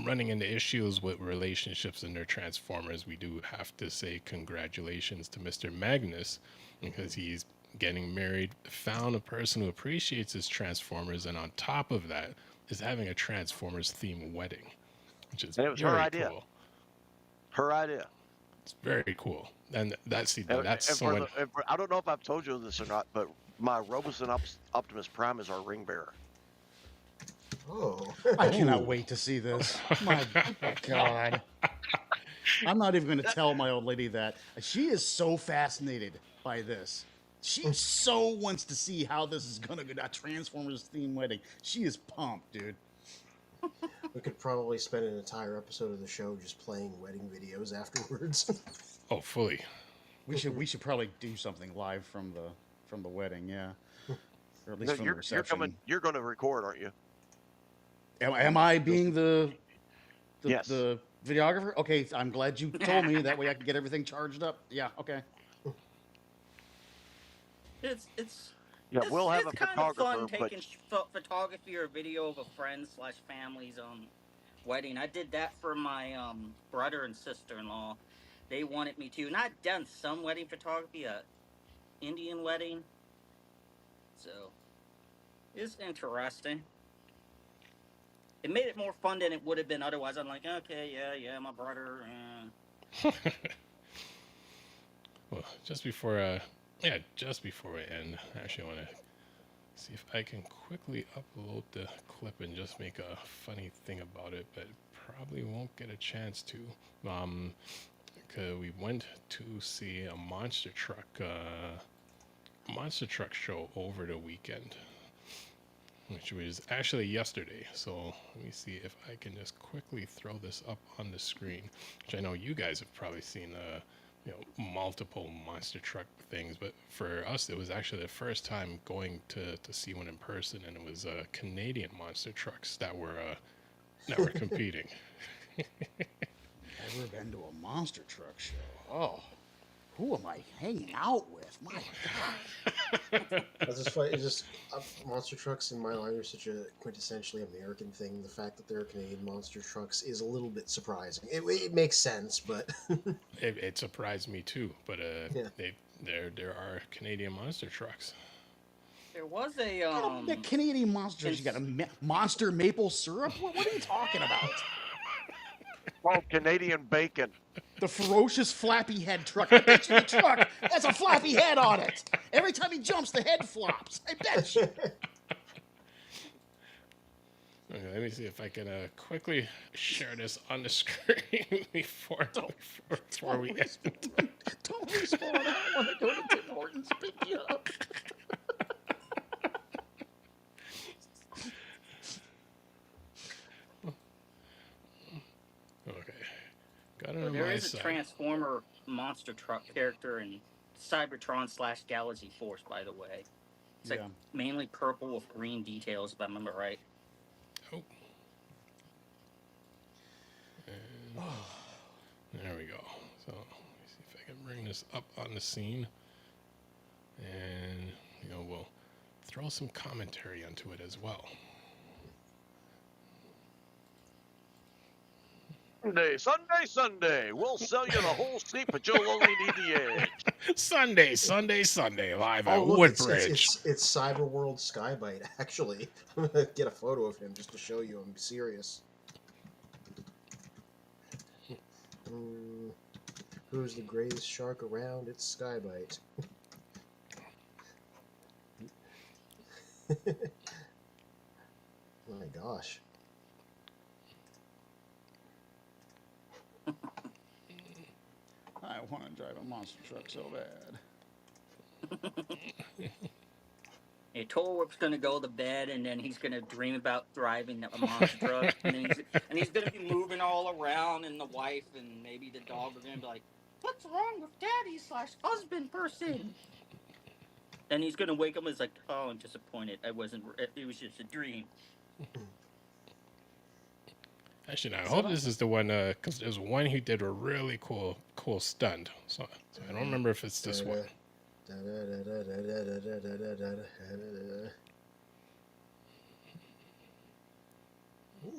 running into issues with relationships in their Transformers, we do have to say congratulations to Mr. Magnus because he's getting married, found a person who appreciates his Transformers, and on top of that is having a Transformers themed wedding, which is And it was very her idea. cool. Her idea. It's very cool, and that's And someone. I don't know if I've told you this or not, but my Roboson Optimus Prime is our ring bearer. Oh. I cannot wait to see this. My God. I'm not even going to tell my old lady that. She is so fascinated by this. She so wants to see how this is going to go. That Transformers theme wedding. She is pumped, dude. We could probably spend an entire episode of the show just playing wedding videos afterwards. Oh, fully. We should probably do something live from the wedding, yeah. Or at least from the You're reception. You're going to record, aren't you? Am I being the Yes. the videographer? Okay, I'm glad you told me. That way I can get everything charged up. Yeah, okay. Yeah, we'll have a it's kind of fun photographer, but taking photography or video of a friend slash family's wedding. I did that for my brother and sister in law. They wanted me to, and I'd done some wedding photography, a Indian wedding, so it's interesting. It made it more fun than it would have been otherwise. I'm like, okay, yeah, my brother. Well, just before we end, I actually want to see if I can quickly upload the clip and just make a funny thing about it, but probably won't get a chance to. Because we went to see a monster truck show over the weekend, which was actually yesterday. So let me see if I can just quickly throw this up on the screen, which I know you guys have probably seen multiple monster truck things, but for us it was actually the first time going to see one in person, and it was Canadian monster trucks that were competing. Never been to a monster truck show. Oh, who am I hanging out with? My God. That's just funny. It's just monster trucks in my line are such a quintessentially American thing. The fact that they're Canadian monster trucks is a little bit surprising. It makes sense, but It surprised me too. But Yeah. there are Canadian monster trucks. There was a The Canadian monsters. You got a monster maple syrup. What are you talking about? oh, Canadian bacon. The ferocious flappy head truck. I bet you the truck has a flappy head on it. Every time he jumps, the head flops. I bet you. Okay, let me see if I can quickly share this on the screen before we end. Don't respawn. I want to go to Tim Hortons to pick you up. Okay, got it on there my is a side. Transformer monster truck character in Cybertron / Galaxy Force, by the way. It's like mainly purple with green details, if I remember right. Oh. And there we go. So let me see if I can bring this up on the scene, and we'll throw some commentary onto it as well. Sunday. We'll sell you the whole seat, but you'll only need the edge. Sunday, live at look, Woodbridge. It's Cyberworld Skybite. Actually, I'm gonna get a photo of him just to show you. I'm serious. Who's the greatest shark around? It's Skybite. Oh my gosh. I want to drive a monster truck so bad. Torwarp's gonna go to bed, and then he's gonna dream about driving a monster truck, and he's gonna be moving all around, and the wife and maybe the dog are gonna be like, "What's wrong with Daddy / husband person?" Then he's gonna wake up and he's like, "Oh, I'm disappointed. It was just a dream." Actually, I hope this is the one, because there's one he did a really cool stunt. So I don't remember if it's this one.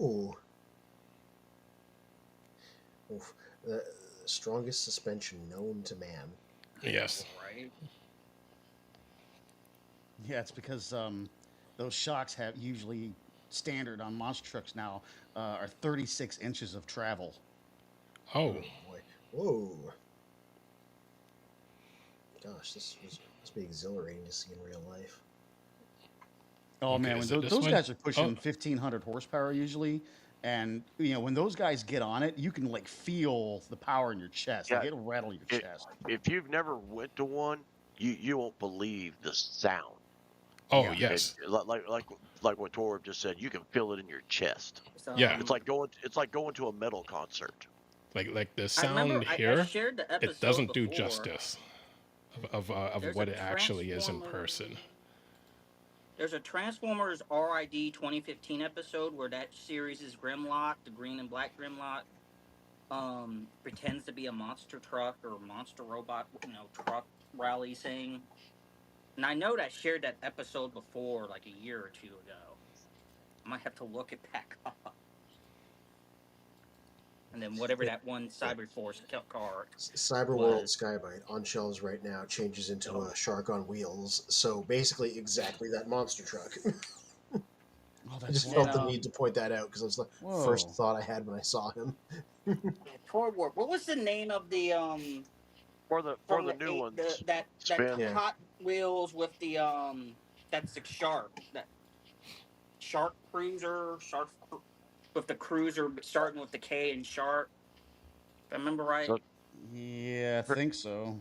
Ooh. Oof. The strongest suspension known to man. Yes. Right. Yeah, it's because those shocks have usually standard on monster trucks now are 36 inches of travel. Oh. Boy. Whoa. Gosh, this must be exhilarating to see in real life. Oh Okay, man, when is it this those one? guys are pushing Oh. 1,500 horsepower usually, and when those guys get on it, you can like feel the power in your chest. Like Yeah. it'll rattle your chest. If you've never went to one, you won't believe the sound. Oh, Yeah. yes. And like what Torb just said, you can feel it in your chest. Yeah. It's like going to a metal concert. Like the I remember sound I here, shared the episode it doesn't do before. justice of There's what a it actually is in Transformer- person. There's a Transformers RID 2015 episode where that series' Grimlock, the green and black Grimlock, pretends to be a monster truck or monster robot, truck rally thing. And I know that I shared that episode before, like a year or two ago. I might have to look it back up. And then whatever Yeah. that one Cyberforce card Cyberworld was. Skybite on shelves right now changes into a shark on wheels. So basically, exactly that monster truck. Oh, I that's just And felt then, the need to point that out because it was the first Whoa. thought I had when I saw him. Toy Warp. What was the name of the For the from the new ones, that spin. Yeah. Hot Wheels with the that's the shark, that shark cruiser, with the cruiser starting with the K and shark, if I remember right. So Yeah, I think so.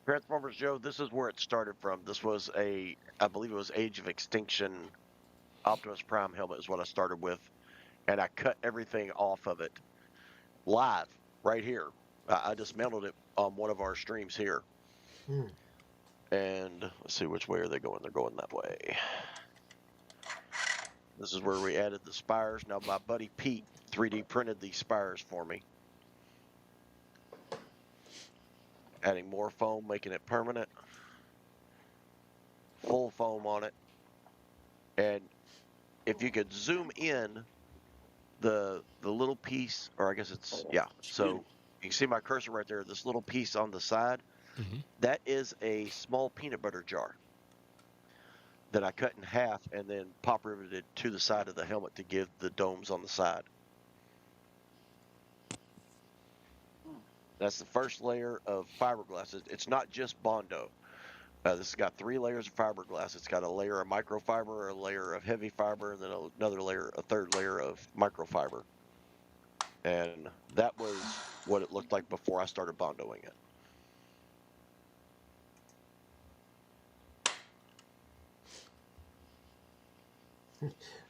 Transformers Joe, this is where it started from. This was I believe it was Age of Extinction Optimus Prime helmet is what I started with, and I cut everything off of it live right here. I dismantled it on one of our streams here. Hmm. And let's see, which way are they going? They're going that way. This is where we added the spires. Now my buddy Pete 3D printed these spires for me. Adding more foam, making it permanent. Full foam on it. And if you could zoom in the little piece, or I guess it's, yeah. So you can see my cursor right there, this little piece on the side. Mhm. That is a small peanut butter jar that I cut in half and then pop riveted to the side of the helmet to give the domes on the side. That's the first layer of fiberglass. It's not just Bondo. This has got 3 layers of fiberglass. It's got a layer of microfiber, a layer of heavy fiber, and then another layer, a third layer of microfiber. And that was what it looked like before I started Bondoing it.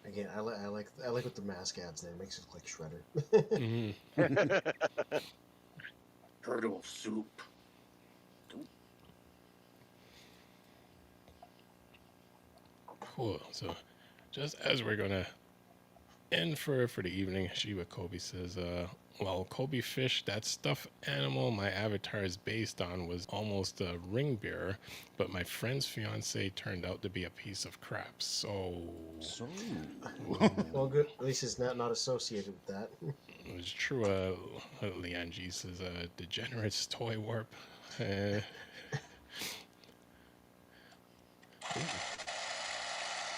Again, I like what the mask adds there. It makes it like Shredder. Mhm. Turtle soup. Cool. So, just as we're gonna end for the evening, Shiva Kobe says, well, Kobe Fish, that stuffed animal my avatar is based on, was almost a ring bearer, but my friend's fiance turned out to be a piece of crap. So Well, good. At least it's not associated with that. it was true. Leanne G says, degenerates toy warp.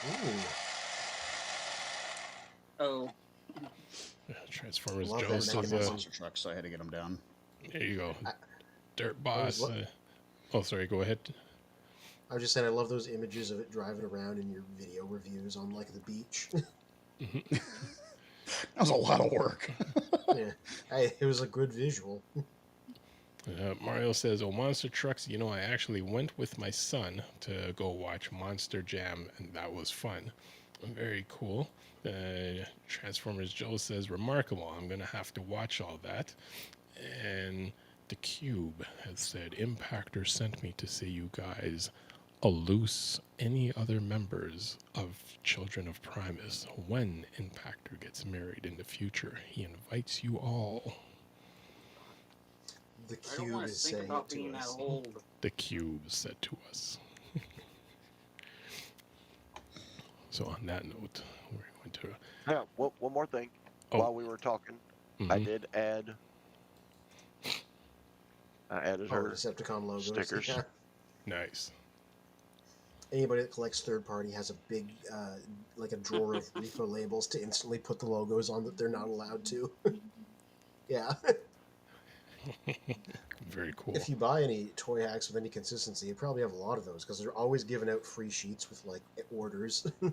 Ooh, Oh, Transformers Love Joe that says, mechanism. monster truck, so I had to get them down. there you go. I- Dirt I was Boss. Oh, sorry, go ahead. I was just saying, I love those images of it driving around in your video reviews on like the beach. That was a lot of work. Yeah, it was a good visual. Mario says, oh, Monster Trucks, you know, I actually went with my son to go watch Monster Jam, and that was fun. Very cool. Transformers Joe says, remarkable. I'm going to have to watch all that. And The Cube has said, Impactor sent me to see you guys loose any other members of Children of Primus. When Impactor gets married in the future, he invites you all. The I don't cube want to is think saying about it to being that us. old. The Cube said to us. So on that note, we're going to... Yeah, one more thing. Oh. While we were talking, I did add. I added her Decepticon logos. stickers. Yeah. Nice. Anybody that collects third party has a big, like a drawer of repo labels to instantly put the logos on that they're not allowed to. Yeah. Very cool. If you buy any toy hacks with any consistency, you probably have a lot of those because they're always giving out free sheets with like orders. I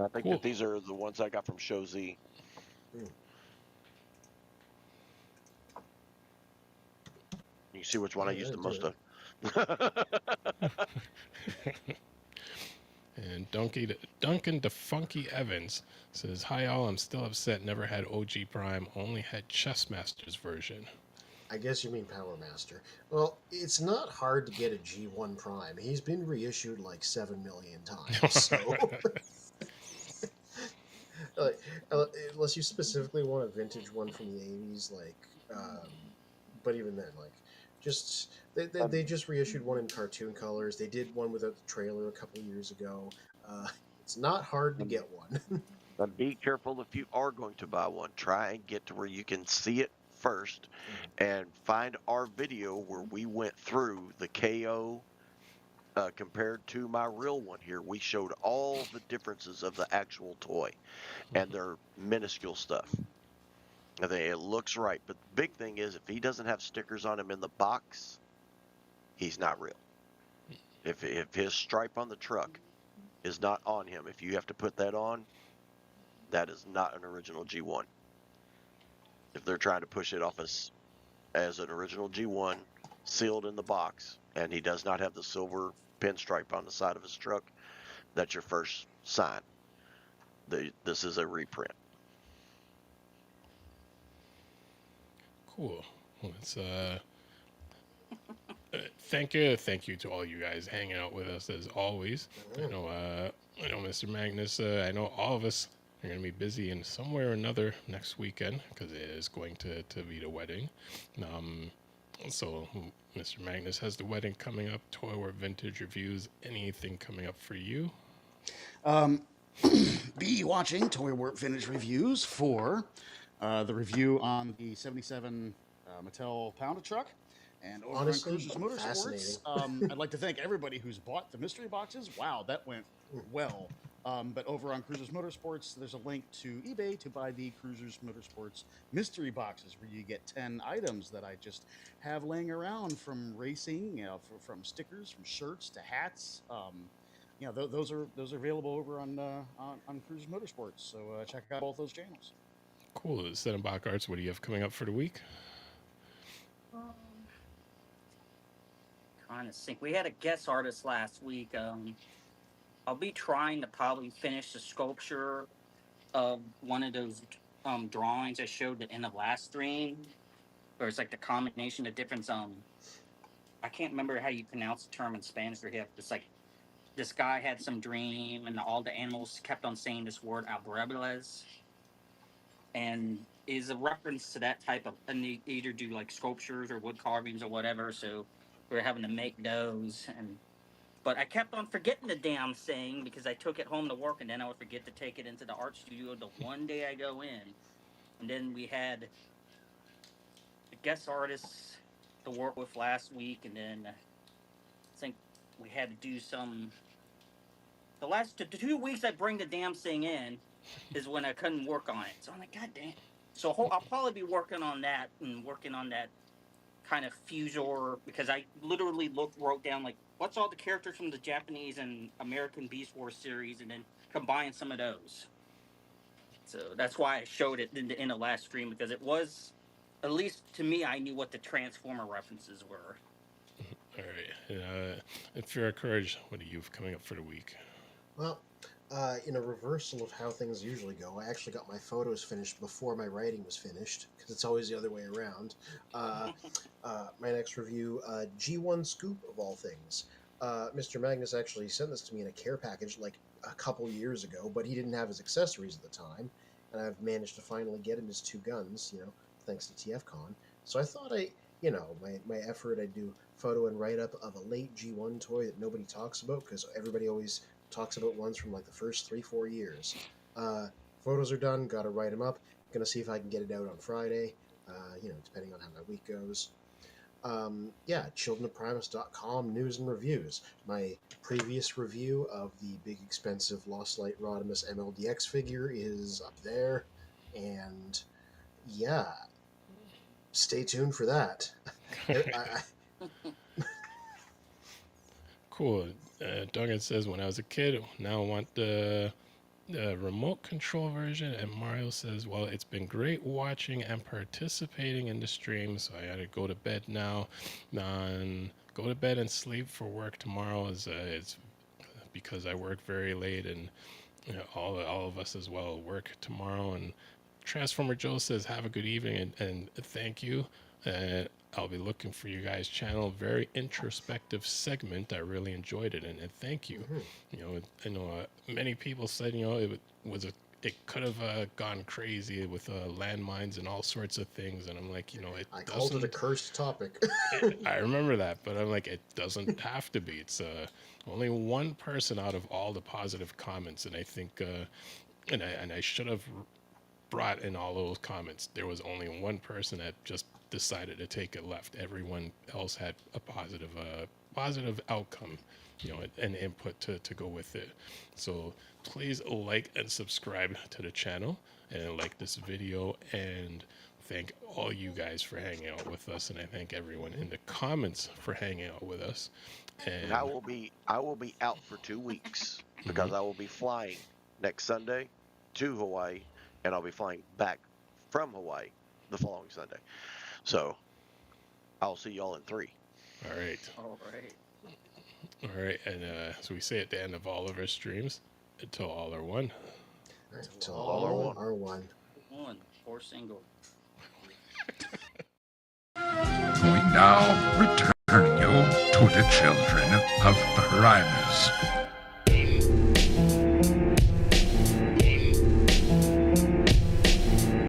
think Cool. that these are the ones I got from Show Z. You can see which one I Yeah, used the do most it. of. And Duncan the Funky Evans says, hi all, I'm still upset, never had OG Prime, only had Chessmaster's version. I guess you mean Power Master. Well, it's not hard to get a G1 Prime. He's been reissued like 7 million times. So, like, unless you specifically want a vintage one from the 80s, like, but even then, like, Just they just reissued one in cartoon colors. They did one without the trailer a couple years ago. It's not hard to get one. But be careful if you are going to buy one. Try and get to where you can see it first and find our video where we went through the KO compared to my real one here. We showed all the differences of the actual toy and their minuscule stuff. I think it looks right. But the big thing is if he doesn't have stickers on him in the box, he's not real. If his stripe on the truck is not on him, if you have to put that on, that is not an original G1. If they're trying to push it off as an original G1 sealed in the box and he does not have the silver pinstripe on the side of his truck, that's your first sign. This is a reprint. Cool. Well, it's thank you to all you guys hanging out with us as always. I know Mr. Magnus. I know all of us are going to be busy in some way or another next weekend because it is going to be the wedding. So Mr. Magnus has the wedding coming up. Toy or vintage reviews. Anything coming up for you? Be watching Toy Warp Vintage Reviews for the review on the 77 Mattel Pounder truck. And over Honestly, on Cruisers Motorsports, I'd like to thank everybody who's bought the mystery boxes. Wow, that went well. But over on Cruisers Motorsports, there's a link to eBay to buy the Cruisers Motorsports mystery boxes where you get 10 items that I just have laying around from racing, from stickers, from shirts to hats. Those are available over on Cruisers Motorsports. So check out both those channels. Cool. Cinebach Arts, what do you have coming up for the week? Trying to think. We had a guest artist last week. I'll be trying to probably finish the sculpture of one of those drawings I showed in the last stream. Where it's like the combination of different I can't remember how you pronounce the term in Spanish for him. It's like this guy had some dream and all the animals kept on saying this word alberbeles. And is a reference to that type of, and they either do like sculptures or wood carvings or whatever. So we were having to make those, but I kept on forgetting the damn thing because I took it home to work, and then I would forget to take it into the art studio the one day I go in, and then we had the guest artists to work with last week, and then I think we had to do some. The last 2 weeks I bring the damn thing in is when I couldn't work on it. So I'm like, God damn. So I'll probably be working on that kind of fusor, because I literally wrote down like what's all the characters from the Japanese and American Beast Wars series, and then combine some of those. So that's why I showed it in the last stream, because it was, at least to me, I knew what the Transformer references were. All right. And Fear of Courage, what do you have coming up for the week? Well, in a reversal of how things usually go, I actually got my photos finished before my writing was finished, because it's always the other way around. My next review, G1 Scoop of all things. Mr. Magnus actually sent this to me in a care package like a couple years ago, but he didn't have his accessories at the time, and I've managed to finally get him his 2 guns, thanks to TFCon. So I thought my effort, I'd do photo and write-up of a late G1 toy that nobody talks about, because everybody always talks about ones from like the first 3-4 years. Photos are done, gotta write them up. Gonna see if I can get it out on Friday, depending on how my week goes. childrenofprimus.com news and reviews. My previous review of the big expensive Lost Light Rodimus MLDX figure is up there, and stay tuned for that. Cool. Duncan says, when I was a kid, now I want the remote control version. And Mario says, well, it's been great watching and participating in the stream, so I gotta go to bed now. Go to bed and sleep for work tomorrow. It's because I work very late, and all of us as well work tomorrow. And Transformer Joe says, have a good evening and thank you. I'll be looking for you guys' channel. Very introspective segment. I really enjoyed it, and thank you. I know many people said it it could have gone crazy with landmines and all sorts of things, and I'm like, it I called it a doesn't. cursed topic. I remember that, but I'm like, it doesn't have to be. It's only one person out of all the positive comments, and I think, and I should have brought in all those comments. There was only one person that just decided to take it left. Everyone else had a positive outcome, an input to go with it. So please like and subscribe to the channel and like this video, and thank all you guys for hanging out with us, and I thank everyone in the comments for hanging out with us. And I will be out for 2 weeks because I will be flying next Sunday to Hawaii, and I'll be flying back from Hawaii the following Sunday. So I'll see y'all in 3. all right. All right. All right, and so we say at the end of all of our streams, until all are one. Until All all are one. One or single. We now return you to the Children of Primus.